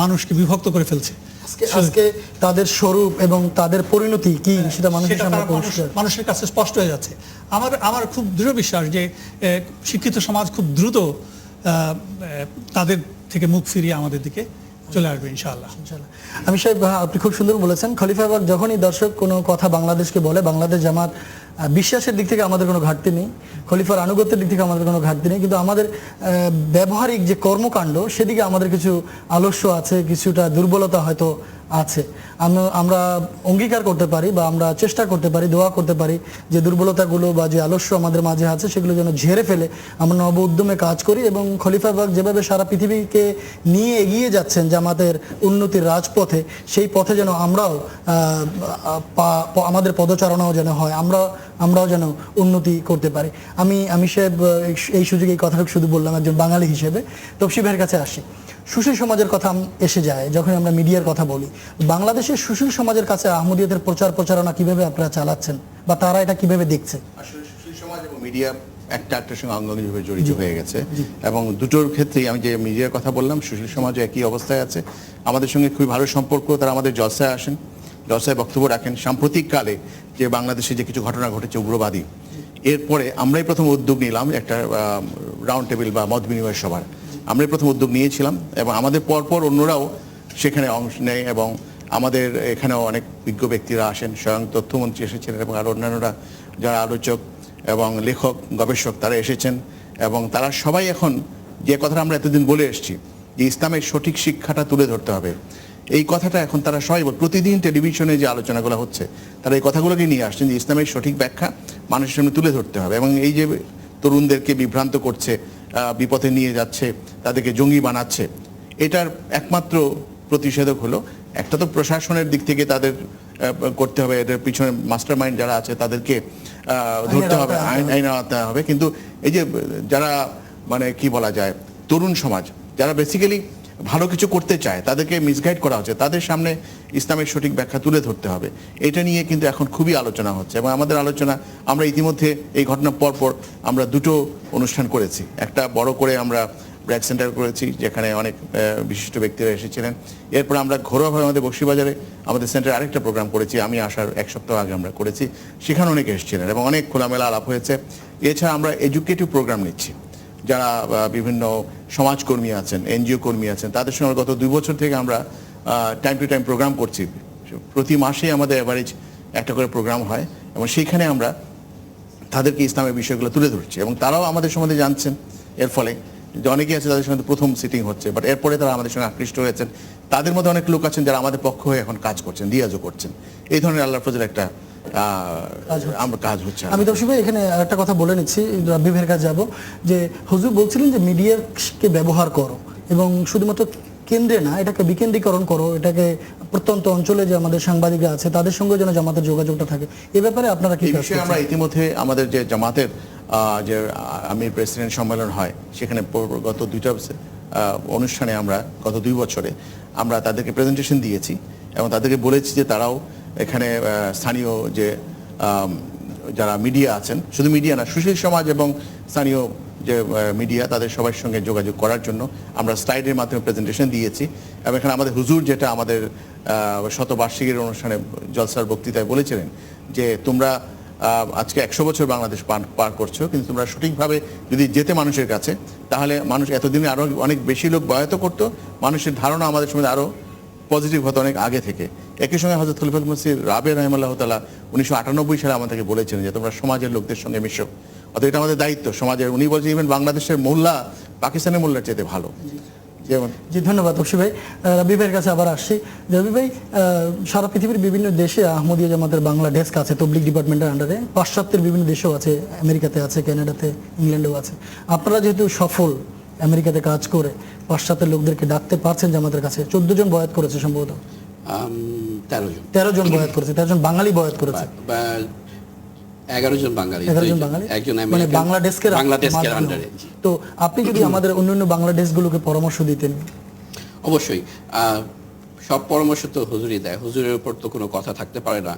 [SPEAKER 15] মানুষকে বিভক্ত করে ফেলছে।
[SPEAKER 14] আজকে তাদের স্বরূপ এবং তাদের পরিণতি কি সেটা
[SPEAKER 15] মানুষের কাছে স্পষ্ট হয়ে যাচ্ছে। আমার খুব দৃঢ় বিশ্বাস যে শিক্ষিত সমাজ খুব দ্রুত তাদের থেকে মুখ ফিরিয়ে আমাদের দিকে চলে আসবে ইনশাআল্লাহ।
[SPEAKER 14] আমি সাহেব, আপনি খুব সুন্দর বলেছেন। খলিফা বাগ যখনই দর্শক কোনো কথা বাংলাদেশকে বলে, বাংলাদেশ জামাত বিশ্বাসের দিক থেকে আমাদের কোনো ঘাটতি নেই, খলিফার আনুগত্যের দিক থেকে আমাদের কোনো ঘাটতি নেই, কিন্তু আমাদের ব্যবহারিক যে কর্মকাণ্ড সেদিকে আমাদের কিছু আলস্য আছে, কিছুটা দুর্বলতা হয়তো আছে। আমরা অঙ্গীকার করতে পারি বা আমরা চেষ্টা করতে পারি, দোয়া করতে পারি যে দুর্বলতাগুলো বা যে আলস্য আমাদের মাঝে আছে সেগুলো যেন ঝেড়ে ফেলে আমরা নব উদ্যমে কাজ করি। এবং খলিফা বাগ যেভাবে সারা পৃথিবীকে নিয়ে এগিয়ে যাচ্ছেন জামাতের উন্নতির রাজপথে, সেই পথে যেন আমরাও আমাদের পদচারণাও যেন হয়, আমরাও যেন উন্নতি করতে পারি। আমি সাহেব এই সুযোগে এই কথাটা শুধু বললাম একজন বাঙালি হিসেবে। তফসি ভাইয়ের কাছে আসি। সুশীল সমাজের কথা এসে যায় যখন আমরা মিডিয়ার কথা বলি, বাংলাদেশের সুশীল সমাজের কাছে আহমদিয়তের প্রচারণা কিভাবে আপনারা চালাচ্ছেন বা তারা এটা কিভাবে দেখছে?
[SPEAKER 16] আসলে সুশীল সমাজ এবং মিডিয়া একটার সঙ্গে অঙ্গাঙ্গিভাবে জড়িত হয়ে গেছে, এবং দুটোর ক্ষেত্রেই আমি যে মিডিয়ার কথা বললাম, সুশীল সমাজও একই অবস্থায় আছে। আমাদের সঙ্গে খুবই ভালো সম্পর্ক, তারা আমাদের জলসায় আসেন, জলসায় বক্তব্য রাখেন। সাম্প্রতিককালে যে বাংলাদেশে যে কিছু ঘটনা ঘটেছে উগ্রবাদী, এরপরে আমরাই প্রথম উদ্যোগ নিলাম একটা রাউন্ড টেবিল বা মত বিনিময় সভার। আমরাই প্রথম উদ্যোগ নিয়েছিলাম এবং আমাদের পরপর অন্যরাও সেখানে অংশ নেয়, এবং আমাদের এখানেও অনেক বিজ্ঞ ব্যক্তিরা আসেন, স্বয়ং তথ্যমন্ত্রী এসেছিলেন এবং আরও অন্যান্যরা যারা আলোচক এবং লেখক গবেষক তারা এসেছেন। এবং তারা সবাই এখন যে কথাটা আমরা এতদিন বলে এসেছি যে ইসলামের সঠিক শিক্ষাটা তুলে ধরতে হবে, এই কথাটা এখন তারা সবাই প্রতিদিন টেলিভিশনে যে আলোচনাগুলো হচ্ছে তারা এই কথাগুলোকে নিয়ে আসছেন যে ইসলামের সঠিক ব্যাখ্যা মানুষের সামনে তুলে ধরতে হবে। এবং এই যে তরুণদেরকে বিভ্রান্ত করছে, বিপথে নিয়ে যাচ্ছে, তাদেরকে জঙ্গি বানাচ্ছে, এটার একমাত্র প্রতিষেধক হলো একটা তো প্রশাসনের দিক থেকে তাদের করতে হবে, এদের পিছনে মাস্টার মাইন্ড যারা আছে তাদেরকে ধরতে হবে, আইন আনতে হবে। কিন্তু এই যে যারা মানে কি বলা যায় তরুণ সমাজ যারা বেসিক্যালি ভালো কিছু করতে চায় তাদেরকে মিসগাইড করা হচ্ছে, তাদের সামনে ইসলামের সঠিক ব্যাখ্যা তুলে ধরতে হবে। এটা নিয়ে কিন্তু এখন খুবই আলোচনা হচ্ছে এবং আমাদের আলোচনা আমরা ইতিমধ্যে এই ঘটনার পরপর আমরা দুটো অনুষ্ঠান করেছি। একটা বড় করে আমরা ব্র্যাক সেন্টার করেছি যেখানে অনেক বিশিষ্ট ব্যক্তিরা এসেছিলেন। এরপর আমরা ঘরোয়াভাবে আমাদের বক্সিবাজারে আমাদের সেন্টারে আরেকটা প্রোগ্রাম করেছি, আমি আসার এক সপ্তাহ আগে আমরা করেছি, সেখানে অনেকে এসেছিলেন এবং অনেক খোলামেলা আলাপ হয়েছে। এছাড়া আমরা এডুকেটিভ প্রোগ্রাম নিচ্ছি, যারা বিভিন্ন সমাজকর্মী আছেন, এনজিও কর্মী আছেন, তাদের সঙ্গে গত 2 বছর থেকে আমরা টাইম টু টাইম প্রোগ্রাম করছি। প্রতি মাসেই আমাদের অ্যাভারেজ একটা করে প্রোগ্রাম হয় এবং সেইখানে আমরা তাদেরকে ইসলামের বিষয়গুলো তুলে ধরছি এবং তারাও আমাদের সম্বন্ধে জানছেন। এর ফলে যে অনেকেই আছে তাদের সঙ্গে প্রথম সিটিং হচ্ছে, বাট এরপরে তারা আমাদের সঙ্গে আকৃষ্ট হয়েছেন। তাদের মধ্যে অনেক লোক আছেন যারা আমাদের পক্ষ হয়ে এখন কাজ করছেন, রিয়াজও করছেন। এই ধরনের আল্লাহর ফজল একটা আমরা কাজ হচ্ছে।
[SPEAKER 14] আমি দর্শক ভাই এখানে একটা কথা বলে নিচ্ছি, রাব্বি ভাইয়ের কাছে যাবো, যে হুজুর বলছিলেন যে মিডিয়াকে ব্যবহার করো এবং শুধুমাত্র কেন্দ্রে না, এটাকে বিকেন্দ্রীকরণ করো, এটাকে প্রত্যন্ত অঞ্চলে যে আমাদের সাংবাদিকরা আছে তাদের সঙ্গে যেন জামাতের যোগাযোগটা থাকে। এ ব্যাপারে আপনারা কি কাজ করছেন?
[SPEAKER 16] আমরা ইতিমধ্যে আমাদের যে জামাতের যে আমির প্রেসিডেন্ট সম্মেলন হয় সেখানে গত 2টা অনুষ্ঠানে আমরা গত 2 বছরে আমরা তাদেরকে প্রেজেন্টেশন দিয়েছি এবং তাদেরকে বলেছি যে তারাও এখানে স্থানীয় যে যারা মিডিয়া আছেন, শুধু মিডিয়া না, সুশীল সমাজ এবং স্থানীয় যে মিডিয়া তাদের সবার সঙ্গে যোগাযোগ করার জন্য আমরা স্লাইডের মাধ্যমে প্রেজেন্টেশন দিয়েছি। এবং এখানে আমাদের হুজুর যেটা আমাদের শতবার্ষিকীর অনুষ্ঠানে জলসার বক্তৃতায় বলেছিলেন যে তোমরা আজকে 100 বছর বাংলাদেশ পার করছো, কিন্তু তোমরা সঠিকভাবে যদি যেতে মানুষের কাছে তাহলে মানুষ এতদিনে আরও অনেক বেশি লোক বয়াত করতো, মানুষের ধারণা আমাদের সঙ্গে আরও পজিটিভ হতো অনেক আগে থেকে। একই সঙ্গে হযরত খলিফাতুল মসিহ রাবে রাহিমাহুল্লাহ তাআলা 1998 সালে আমাদেরকে বলেছিলেন যে তোমরা সমাজের লোকদের সঙ্গে মিশো, অর্থাৎ এটা আমাদের দায়িত্ব সমাজের। উনি বলছেন ইভেন বাংলাদেশের মোল্লা পাকিস্তানের মোল্লার চেয়ে ভালো।
[SPEAKER 14] জি ধন্যবাদ তফসি ভাই। রাব্বি ভাইয়ের কাছে আবার আসছি। রাব্বি ভাই, সারা পৃথিবীর বিভিন্ন দেশে আহমদিয়া জামাতের বাংলা ডেস্ক আছে তবলিগ ডিপার্টমেন্টের আন্ডারে, পাশ্চাত্যের বিভিন্ন দেশেও আছে, আমেরিকাতে আছে, কানাডাতে, ইংল্যান্ডেও আছে। আপনারা যেহেতু সফল আমেরিকাতে কাজ করে পাশ্চাত্যের লোকদেরকে ডাকতে পারছেন জামাতের কাছে, 14 জন বয়াত করেছে সম্ভবত, 13 জন বয়াত করেছে, 13 জন বাঙালি বয়াত করেছে,
[SPEAKER 17] 11 জন বাঙালি, একজন
[SPEAKER 14] মানে বাংলাদেশের
[SPEAKER 17] আন্ডারে।
[SPEAKER 14] তো আপনি যদি আমাদের অন্যান্য বাংলাদেশগুলোকে পরামর্শ দিতেন।
[SPEAKER 17] অবশ্যই, সব পরামর্শ তো হুজুরই দেয়, হুজুরের উপর তো কোনো কথা থাকতে পারে না।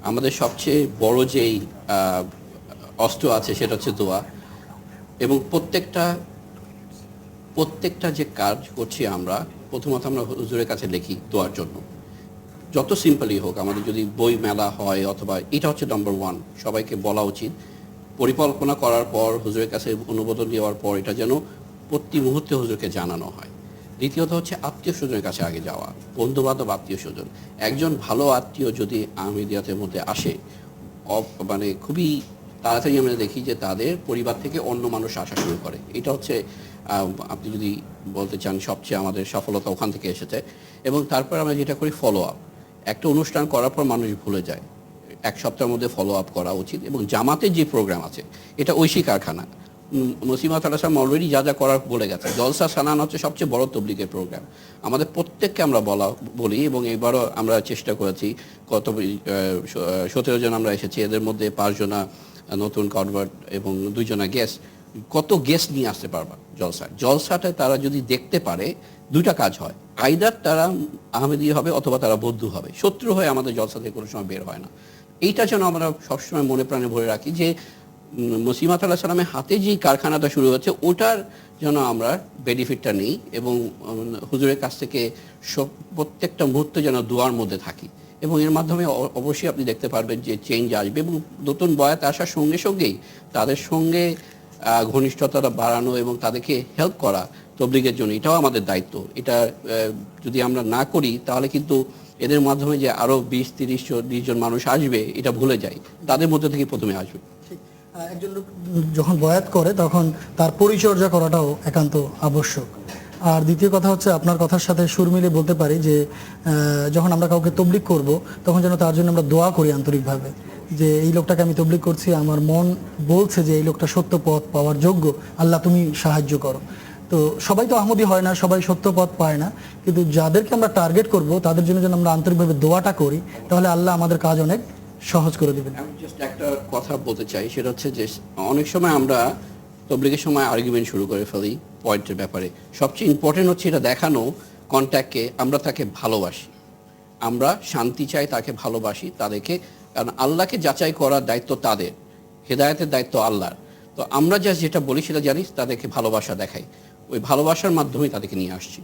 [SPEAKER 17] আমাদের সবচেয়ে বড় যেই অস্ত্র আছে সেটা হচ্ছে দোয়া, এবং প্রত্যেকটা যে কাজ করছি আমরা প্রথমত আমরা হুজুরের কাছে লিখি দোয়ার জন্য, যত সিম্পলই হোক। আমাদের যদি বই মেলা হয় অথবা, এটা হচ্ছে নাম্বার 1, সবাইকে বলা উচিত। পরিকল্পনা করার পর হুজুরের কাছে অনুমোদন দেওয়ার পর এটা যেন প্রতি মুহূর্তে হুজুরকে জানানো হয়। দ্বিতীয়ত হচ্ছে আত্মীয় স্বজনের কাছে আগে যাওয়া, বন্ধু বান্ধব, আত্মীয় স্বজন। একজন ভালো আত্মীয় যদি আহমেদিয়াতের মধ্যে আসে, মানে খুবই তাড়াতাড়ি আমরা দেখি যে তাদের পরিবার থেকে অন্য মানুষ আসা শুরু করে। এটা হচ্ছে আপনি যদি বলতে চান সবচেয়ে আমাদের সফলতা ওখান থেকে এসেছে। এবং তারপর আমরা যেটা করি ফলো আপ। একটা অনুষ্ঠান করার পর মানুষ ভুলে যায়, এক সপ্তাহের মধ্যে ফলো আপ করা উচিত। এবং জামাতের যে প্রোগ্রাম আছে এটা ঐশী কারখানা, মসিমাত আলাইসালাম অলরেডি যা যা করার বলে গেছে। জলসা সানান হচ্ছে সবচেয়ে বড় তবলিগের প্রোগ্রাম। আমাদের প্রত্যেককে আমরা বলি, এবং এবারও আমরা চেষ্টা করেছি, 17 জন আমরা এসেছি, এদের মধ্যে 5 জনা নতুন কনভার্ট এবং 2 জনা গেস্ট। কত গেস্ট নিয়ে আসতে পারবা জলসাটা তারা যদি দেখতে পারে, 2টা কাজ হয়, আইদার তারা আহমেদি হবে অথবা তারা বৌদ্ধ হবে। শত্রু হয়ে আমাদের জলসা থেকে কোনো সময় বের হয় না। এইটা যেন আমরা সবসময় মনে প্রাণে ভরে রাখি যে মসিমাত আলাইহিস সালামের হাতে যেই কারখানাটা শুরু হচ্ছে ওটার যেন আমরা বেনিফিটটা নিই, এবং হুজুরের কাছ থেকে প্রত্যেকটা মুহূর্তে যেন দোয়ার মধ্যে থাকি। এবং এর মাধ্যমে অবশ্যই আপনি দেখতে পারবেন যে চেঞ্জ আসবে। এবং নতুন বয়াত আসার সঙ্গে সঙ্গেই তাদের সঙ্গে ঘনিষ্ঠতা বাড়ানো এবং তাদেরকে হেল্প করা তবলিগের জন্য, এটাও আমাদের দায়িত্ব। এটা যদি আমরা না করি তাহলে কিন্তু এদের মাধ্যমে যে আরও 20-30-40 জন মানুষ আসবে এটা ভুলে যায়, তাদের মধ্যে থেকে প্রথমে আসবে।
[SPEAKER 14] একজন লোক যখন বয়াত করে তখন তার পরিচর্যা করাটাও একান্ত আবশ্যক। আর দ্বিতীয় কথা হচ্ছে, আপনার কথার সাথে সুর মিলে বলতে পারি যে যখন আমরা কাউকে তবলিগ করব তখন যেন তার জন্য আমরা দোয়া করি আন্তরিকভাবে, যে এই লোকটাকে আমি তবলিগ করছি, আমার মন বলছে যে এই লোকটা সত্য পথ পাওয়ার যোগ্য, আল্লাহ তুমি সাহায্য করো। তো সবাই তো আহমদি হয় না, সবাই সত্য পথ পায় না, কিন্তু যাদেরকে আমরা টার্গেট করব তাদের জন্য যেন আমরা আন্তরিকভাবে দোয়াটা করি, তাহলে আল্লাহ আমাদের কাজ অনেক সহজ করে দিবেন।
[SPEAKER 17] আমি জাস্ট একটা কথা বলতে চাই, সেটা হচ্ছে যে অনেক সময় আমরা তবলিগের সময় আর্গুমেন্ট শুরু করে ফেলি পয়েন্টের ব্যাপারে। সবচেয়ে ইম্পর্টেন্ট হচ্ছে এটা দেখানো কন্ট্যাক্টকে আমরা তাকে ভালোবাসি, আমরা শান্তি চাই, তাকে ভালোবাসি তাদেরকে। কারণ আল্লাহকে যাচাই করার দায়িত্ব তাদের, হেদায়েতের দায়িত্ব আল্লাহর। তো আমরা যেটা বলি সেটা জানি, তাদেরকে ভালোবাসা দেখাই, ওই ভালোবাসার মাধ্যমেই তাদেরকে নিয়ে আসছি।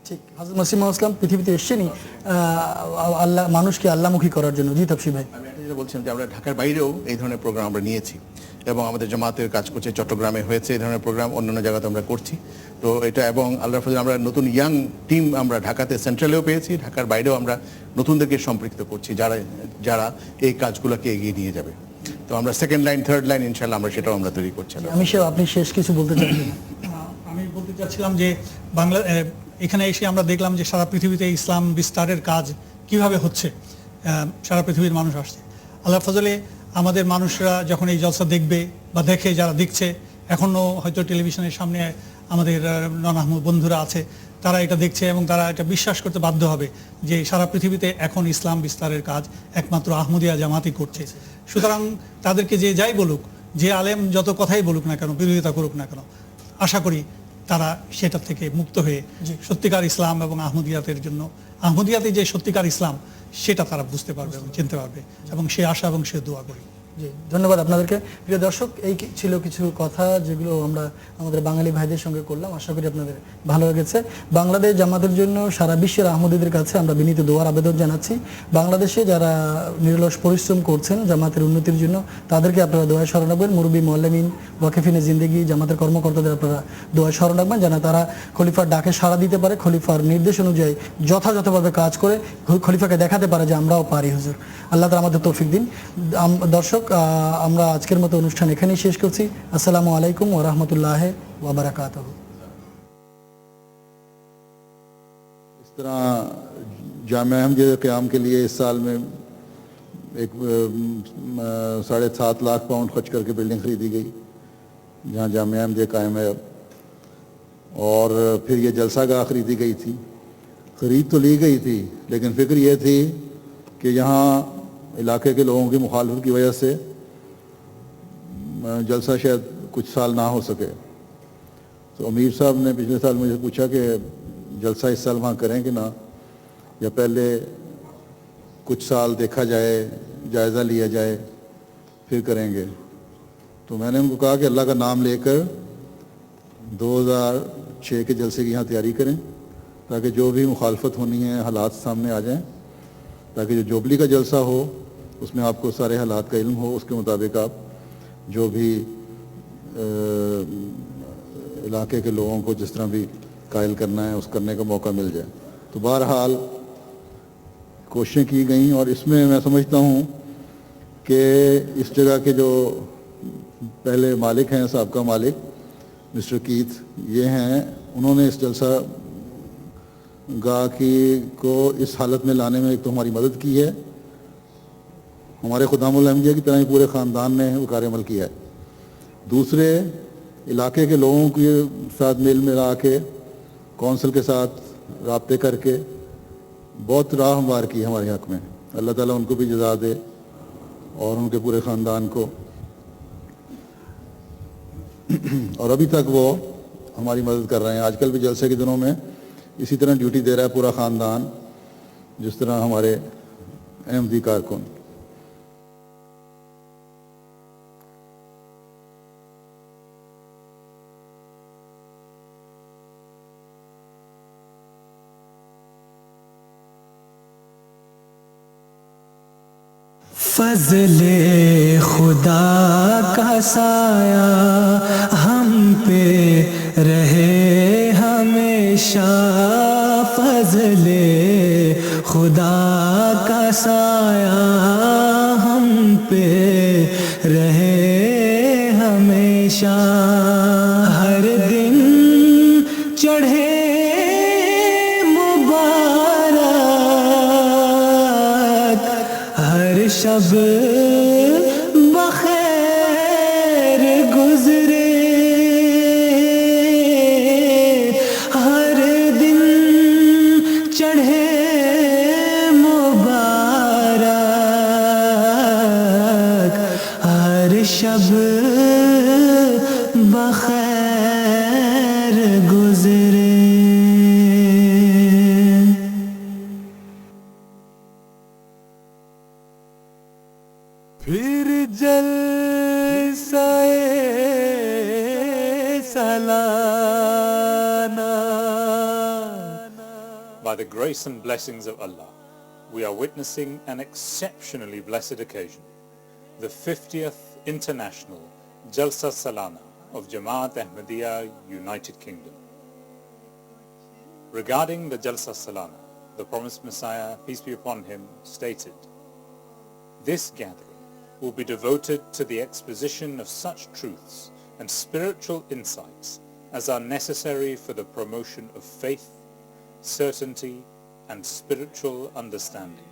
[SPEAKER 14] ঠিক, হযরত মসিহ মাউদ ইসলাম পৃথিবীতে এসেছেনই আল্লাহ মানুষকে আল্লাহমুখী করার জন্য। জি তাফসীর ভাই।
[SPEAKER 16] আমি যেটা বলছিলাম যে আমরা ঢাকার বাইরেও এই ধরনের প্রোগ্রাম আমরা নিয়েছি, এবং আমাদের জামাতের কাজ করছে, চট্টগ্রামে হয়েছে এই ধরনের প্রোগ্রাম, অন্যান্য জায়গাতে আমরা করছি। তো এটা, এবং আল্লাহর ফজলে আমরা নতুন ইয়াং টিম আমরা ঢাকাতে সেন্ট্রালেও পেয়েছি, ঢাকার বাইরেও আমরা নতুনদেরকে সম্পৃক্ত করছি যারা এই কাজগুলোকে এগিয়ে নিয়ে যাবে। তো আমরা সেকেন্ড লাইন, থার্ড লাইন ইনশাআল্লাহ আমরা সেটাও আমরা তৈরি করছি।
[SPEAKER 14] আপনি শেষ কিছু বলতে চান?
[SPEAKER 15] আমি বলতে চাচ্ছিলাম যে এখানে এসে আমরা দেখলাম যে সারা পৃথিবীতে ইসলাম বিস্তারের কাজ কিভাবে হচ্ছে, সারা পৃথিবীর মানুষ আসছে। আল্লাহর ফজলে আমাদের মানুষরা যখন এই জলসা দেখবে বা দেখে, যারা দেখছে এখনও হয়তো টেলিভিশনের সামনে আমাদের নন আহমদ বন্ধুরা আছে, তারা এটা দেখছে এবং তারা এটা বিশ্বাস করতে বাধ্য হবে যে সারা পৃথিবীতে এখন ইসলাম বিস্তারের কাজ একমাত্র আহমদিয়া জামাতই করছে। সুতরাং তাদেরকে যে যাই বলুক, যে আলেম যত কথাই বলুক না কেন, বিরোধিতা করুক না কেন, আশা করি তারা সেটা থেকে মুক্ত হয়ে সত্যিকার ইসলাম এবং আহমদিয়াতের জন্য, আহমদিয়াতে যে সত্যিকার ইসলাম সেটা তারা বুঝতে পারবে এবং চিনতে পারবে, এবং সে আশা এবং সে দোয়া করি।
[SPEAKER 14] জি, ধন্যবাদ আপনাদেরকে। প্রিয় দর্শক, এই ছিল কিছু কথা যেগুলো আমরা আমাদের বাঙালি ভাইদের সঙ্গে করলাম। আশা করি আপনাদের ভালো লেগেছে। বাংলাদেশ জামাতের জন্য সারা বিশ্বের আহমদীদের কাছে আমরা বিনীত দোয়ার আবেদন জানাচ্ছি। বাংলাদেশে যারা নিরলস পরিশ্রম করছেন জামাতের উন্নতির জন্য, তাদেরকে আপনারা দোয়ায় স্মরণ রাখবেন। মুরব্বী মুআল্লিমিন, ওয়াকিফিনে জিন্দেগি, জামাতের কর্মকর্তাদের আপনারা দোয়ায় স্মরণ রাখবেন, যেন তারা খলিফার ডাকে সাড়া দিতে পারে, খলিফার নির্দেশ অনুযায়ী যথাযথভাবে কাজ করে খলিফাকে দেখাতে পারে যে আমরাও পারি। হুজুর আল্লাহ তাআলা আমাদের তৌফিক দিন। দর্শক, আমরা আজকের মতো অনুষ্ঠান এখানেই শেষ করছি। আসসালামু আলাইকুম ওয়া রাহমাতুল্লাহি ওয়া বারাকাতুহু।
[SPEAKER 18] इस तरह जामिया अहमदिया क़याम के लिए इस साल में एक 7.5 लाख पाउंड खर्च करके बिल्डिंग खरीदी गई जहाँ जामिया अहमदिया कायम है अब। और फिर ये जलसागाह खरीदी गई थी। ख़रीद तो ली गई थी, लेकिन फ़िक्र ये थी कि यहाँ इलाके के लोगों की मुखालफत की वजह से जलसा शायद कुछ साल ना हो सके। तो अमीर साहब ने पिछले साल मुझे पूछा कि जलसा इस साल वहाँ करें कि ना, या पहले कुछ साल देखा जाए, जायज़ा लिया जाए, फिर करेंगे। तो मैंने उनको कहा कि अल्लाह का नाम लेकर 2006 के जलसे की यहाँ तैयारी करें, ताकि जो भी मुखालफत होनी है हालात सामने आ जाएं, ताकि जो जोबली का जलसा हो उसमें आपको सारे हालात का इल्म हो, उसके मुताबिक आप जो भी इलाके के लोगों को जिस तरह भी قائل کرنا ہے اس کرنے کا موقع مل جائے. تو بہرحال کوششیں کی گئیں اور اس میں سمجھتا ہوں کہ اس جگہ کے جو پہلے مالک ہیں, سابقہ مالک مسٹر کیتھ یہ ہیں, انہوں نے اس جلسہ گاہ کو اس حالت میں لانے میں ایک تو ہماری مدد کی ہے, ہمارے خدام الانبیاء کی طرح ہی پورے خاندان نے وہ کار عمل کیا ہے. دوسرے علاقے کے لوگوں کے ساتھ میل ملا کے کونسل کے ساتھ رابطے کر کے بہت راہ ہموار کی ہمارے حق میں. اللہ تعالیٰ ان کو بھی جزا دے اور ان کے پورے خاندان کو. اور ابھی تک وہ ہماری مدد کر رہے ہیں. آج کل بھی جلسے کے دنوں میں اسی طرح ڈیوٹی دے رہا ہے پورا خاندان, جس طرح ہمارے احمدی کارکن.
[SPEAKER 3] فضل خدا کا سایہ ہم پہ رہے ہمیشہ, فضل خدا کا سایہ ہم پہ رہے ہمیشہ. ہر دن چڑھے شب بخیر گزرے, ہر دن چڑھے مبارک, ہر شب بخیر گزرے. پھر جلسہ سالانہ.
[SPEAKER 19] By the grace and blessings of Allah, we are witnessing an exceptionally blessed occasion, the 50th International Jalsa Salana of Jamaat Ahmadiyya, United Kingdom. Regarding the Jalsa Salana, the promised Messiah, peace be upon him, stated, "This gathering will be devoted to the exposition of such truths and spiritual insights as are necessary for the promotion of faith, certainty, and spiritual understanding."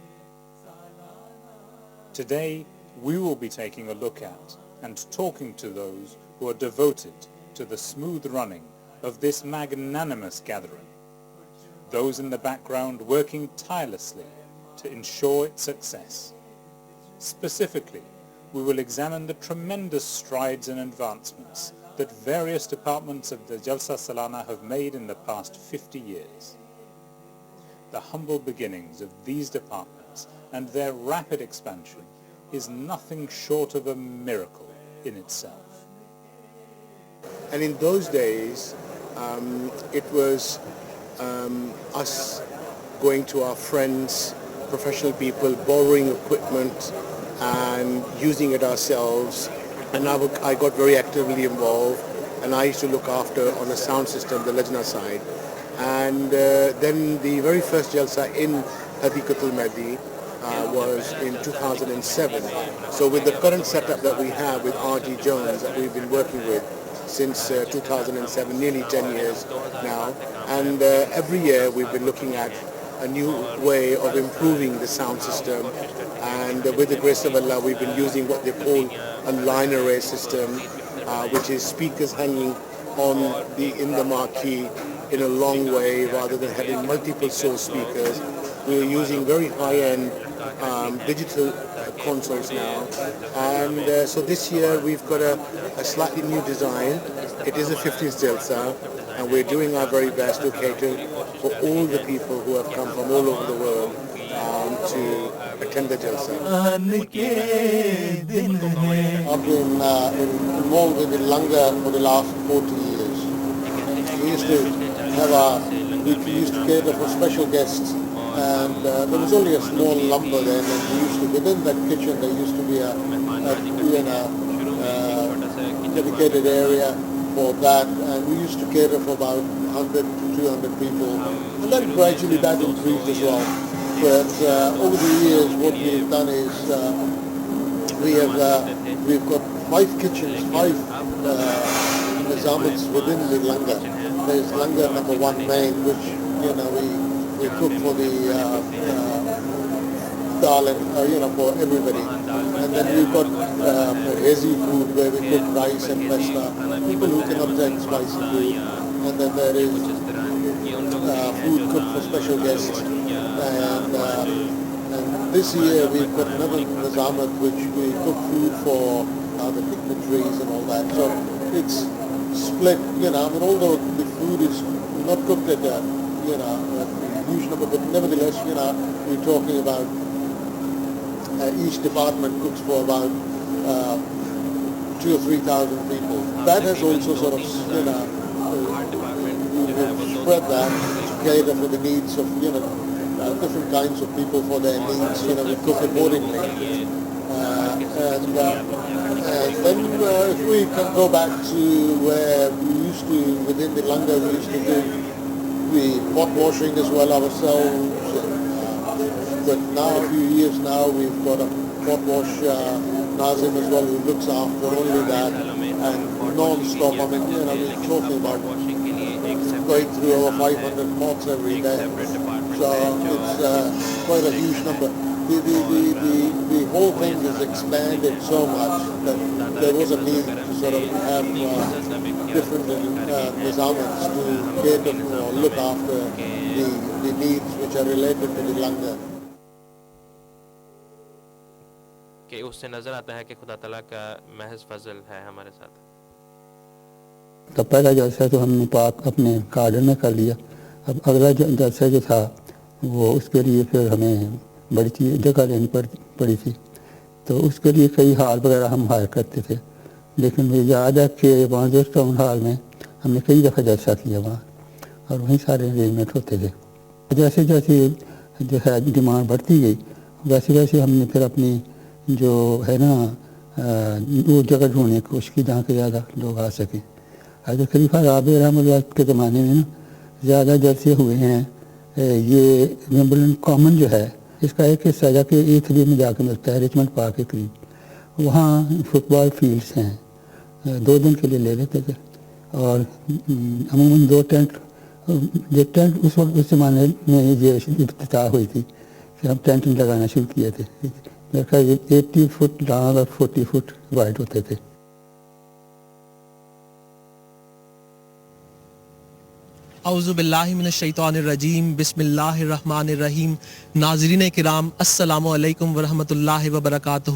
[SPEAKER 19] Today, we will be taking a look at and talking to those who are devoted to the smooth running of this magnanimous gathering, those in the background working tirelessly to ensure its success. Specifically, we will examine the tremendous strides and advancements that various departments of the Jalsa Salana have made in the past 50 years. The humble beginnings of these departments and their rapid expansion is nothing short of a miracle in itself.
[SPEAKER 2] And in those days, it was us going to our friends, professional people, borrowing equipment and using it ourselves. And I got very actively involved, and I used to look after on the sound system, the Lajna side. And then the very first Jalsa in Hadiqatul Mahdi was in 2007. So with the current setup that we have with R.G. Jones that we've been working with since 2007, nearly 10 years now, and every year we've been looking at a new way of improving the sound system, and with the grace of Allah we've been using what they call a line array system, which is speakers hanging in the marquee in a long way rather than having multiple source speakers. We're using very high-end digital consoles now, and so this year we've got a slightly new design. It is a 50th Jalsa, and we're doing our very best to cater for all the people who have come from all over the world to attend the Jalsa. I've been involved with the Langar for the last 40 years. We used to cater for special guests, and there was only a small lumber then, and within that kitchen there used to be a dedicated area
[SPEAKER 18] for that, and we used to cater for about 100 to 200 people, and then gradually that increased as well. But over the years, what we've done is we've got 5 kitchens, 5 nizamats within the langar. There's langar number 1 main, which we cook for the dal and for everybody, and then we've got hazy food where we cook rice and pasta, people who cannot take spicy food, and then there is food cooked for special guests, and this year we've got another nizamat which we cook food for the dignitaries and all that. So it's split, although the food is not cooked at a huge number, but nevertheless, we're talking about each department cooks for about 2,000 or 3,000 people. That has also sort of, spread that to cater for the needs of, different kinds of people for their needs. We cook accordingly. And then if we can go back to where we used to, within the langar, we used to do the pot washing as well ourselves. But now, a few years now, we've got a pot wash Nazim as well, who looks after only that, and non-stop. I mean, we're talking about going through over 500 pots every day. So it's quite a huge number. The whole thing has expanded so much that there was a need to sort of have different nizamats to cater for, look after the needs which are related to the langar.
[SPEAKER 12] کہ اس سے نظر آتا ہے کہ خدا تعالیٰ کا محض فضل ہے ہمارے ساتھ.
[SPEAKER 20] تو پہلا جلسہ تو ہم نے پاک اپنے گارڈن میں کر لیا. اب اگلا جلسہ جو تھا وہ اس کے لیے پھر ہمیں بڑی جگہ لینی پڑی تھی. تو اس کے لیے کئی ہال وغیرہ ہم ہائر کرتے تھے. لیکن مجھے یاد ہے کہ وانزر ٹاؤن ہال میں ہم نے کئی دفعہ جلسہ کیا وہاں، اور وہیں سارے ارینجمنٹ ہوتے تھے. جیسے جیسے جو ہے ڈیمانڈ بڑھتی گئی، ویسے ویسے ہم نے پھر اپنی جو ہے نا وہ جگہ ڈھونڈنے کی کوشش کی جہاں کے زیادہ لوگ آ سکیں. حضرت خلیفہ رابع رحمۃ اللہ کے زمانے میں نا زیادہ جلسے ہوئے ہیں. یہ ومبلڈن کامن جو ہے اس کا ایک حصہ جا کے A3 میں جا کے ملتا ہے، ریچمنڈ پارک کے قریب. وہاں فٹ بال فیلڈس ہیں، 2 دن کے لیے لے لیتے تھے، اور عموماً 2 ٹینٹ. یہ ٹینٹ اس وقت اس زمانے میں یہ افتتاح ہوئی تھی کہ ہم ٹینٹ لگانا شروع کیے تھے. میرے خیال 80 فٹ لانگ اور 40 فٹ وائڈ ہوتے تھے.
[SPEAKER 8] اعوذ باللہ من الشیطان الرجیم، بسم اللہ الرحمن الرحیم. ناظرین کرام، السلام علیکم ورحمۃ اللہ وبرکاتہ.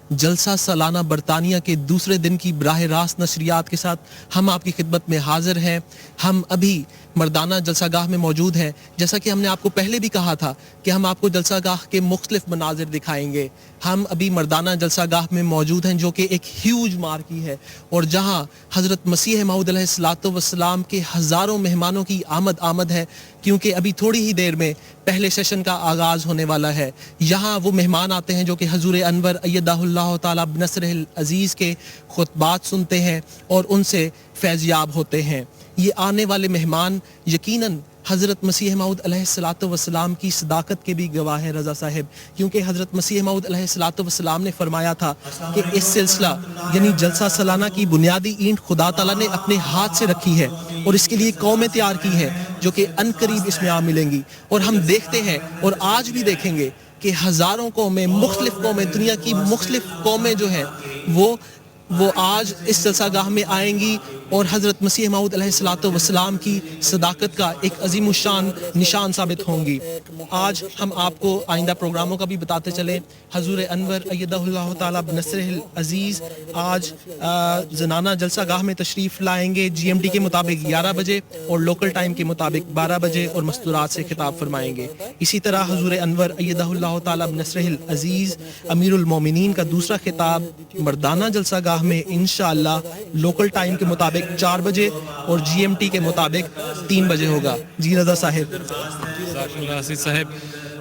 [SPEAKER 8] جلسہ سالانہ برطانیہ کے دوسرے دن کی براہ راست نشریات کے ساتھ ہم آپ کی خدمت میں حاضر ہیں. ہم ابھی مردانہ جلسہ گاہ میں موجود ہیں. جیسا کہ ہم نے آپ کو پہلے بھی کہا تھا کہ ہم آپ کو جلسہ گاہ کے مختلف مناظر دکھائیں گے. ہم ابھی مردانہ جلسہ گاہ میں موجود ہیں جو کہ ایک ہیوج مارکی ہے، اور جہاں حضرت مسیح موعود علیہ السلام کے ہزاروں مہمانوں کی آمد ہے، کیونکہ ابھی تھوڑی ہی دیر میں پہلے سیشن کا آغاز ہونے والا ہے. یہاں وہ مہمان آتے ہیں جو کہ حضور انور ایدہ اللہ تعالی بنصرہ العزیز کے خطبات سنتے ہیں اور ان سے فیض یاب ہوتے ہیں. یہ آنے والے مہمان یقیناً حضرت مسیح موعود علیہ السلام کی صداقت کے بھی گواہ ہیں رضا صاحب، کیونکہ حضرت مسیح موعود علیہ السلام نے فرمایا تھا کہ اس سلسلہ یعنی جلسہ سالانہ کی بنیادی اینٹ خدا تعالیٰ نے اپنے ہاتھ سے رکھی ہے، اور اس کے لیے قومیں تیار کی ہیں جو کہ عنقریب اس میں آ ملیں گی. اور ہم دیکھتے ہیں اور آج بھی دیکھیں گے کہ ہزاروں قومیں، مختلف قومیں، دنیا کی مختلف قومیں جو ہیں وہ آج اس جلسہ گاہ میں آئیں گی اور حضرت مسیح موعود علیہ السلام کی صداقت کا ایک عظیم الشان نشان ثابت ہوں گی. آج ہم آپ کو آئندہ پروگراموں کا بھی بتاتے چلیں. حضور انور ایدہ اللہ تعالی بنصرہ العزیز آج زنانہ جلسہ گاہ میں تشریف لائیں گے GMT کے مطابق 11 بجے اور لوکل ٹائم کے مطابق 12 بجے اور مستورات سے خطاب فرمائیں گے. اسی طرح حضور انور ایدہ اللہ تعالی بنصرہ العزیز امیر المومنین کا دوسرا خطاب مردانہ جلسہ گاہ میں انشاءاللہ لوکل ٹائم کے مطابق 4 بجے اور GMT کے مطابق 3 بجے ہوگا. جی رضا صاحب.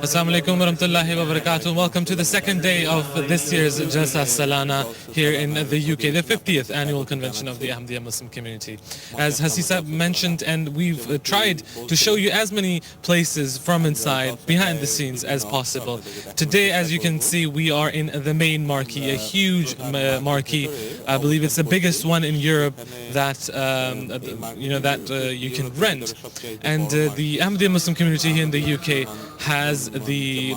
[SPEAKER 8] Assalamu alaikum wa rahmatullahi wa barakatuh. Welcome to the second day of this year's Jalsa Salana here in the UK, the 50th annual convention of the Ahmadiyya Muslim community. As Hasisa mentioned, and we've tried to show you as many places from inside, behind the scenes as possible. Today, as you can see, we are in the main marquee, a huge marquee. I believe it's the biggest one in Europe that you can rent. And the Ahmadiyya Muslim community here in the UK has the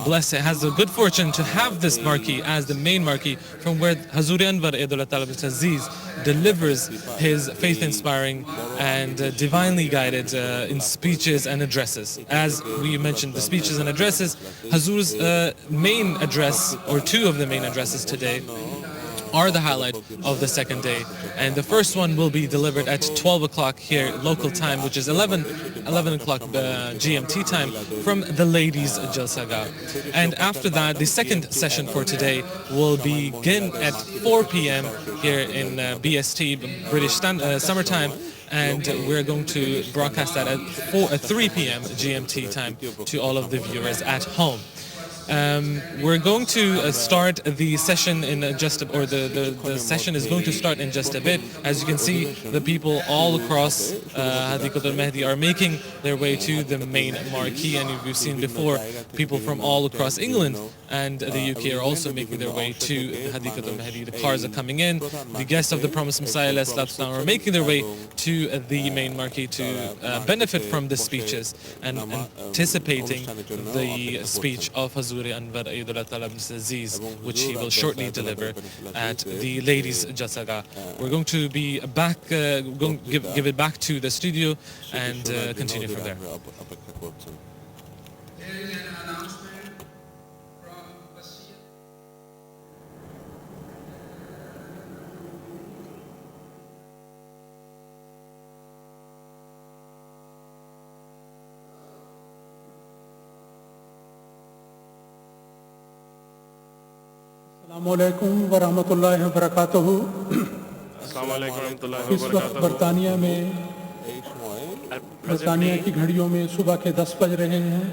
[SPEAKER 8] good fortune to have this marquee as the main marquee from where Hazur Anwar Aidullah Talib Aziz delivers his faith-inspiring and divinely guided in speeches and addresses. As we mentioned, the speeches and addresses, Hazur's main address, or two of the main addresses today, are the highlight of the second day, and the first one will be delivered at 12 o'clock here local time, which is 11 o'clock GMT time, from the ladies Jalsagah. And after that, the second session for today will begin at 4 p.m. here in BST, British summertime, and we're going to broadcast that at 3 p.m. GMT time to all of the viewers at home. We're going to start the session in the session is going to start in just a bit. As you can see, the people all across Hadiqat al-Mahdi are making their way to the main marquee, and we've seen before people from all across England and the UK are also making their way to Hadiqat al-Mahdi. The cars are coming in. The guests of the Promised Messiah are making their way to the main marquee to benefit from the speeches and anticipating the speech of Hazur Anwar Aidullah Talib Aziz, which he will shortly deliver at the ladies Jalsagah. We're going to be back, give it back to the studio and continue from there.
[SPEAKER 13] अस्सलामुअलैकुम वरहमतुल्लाहि वबरकातुहू। इस वक्त बरतानिया में बरतानिया की घड़ियों में सुबह के 10 बज रहे हैं।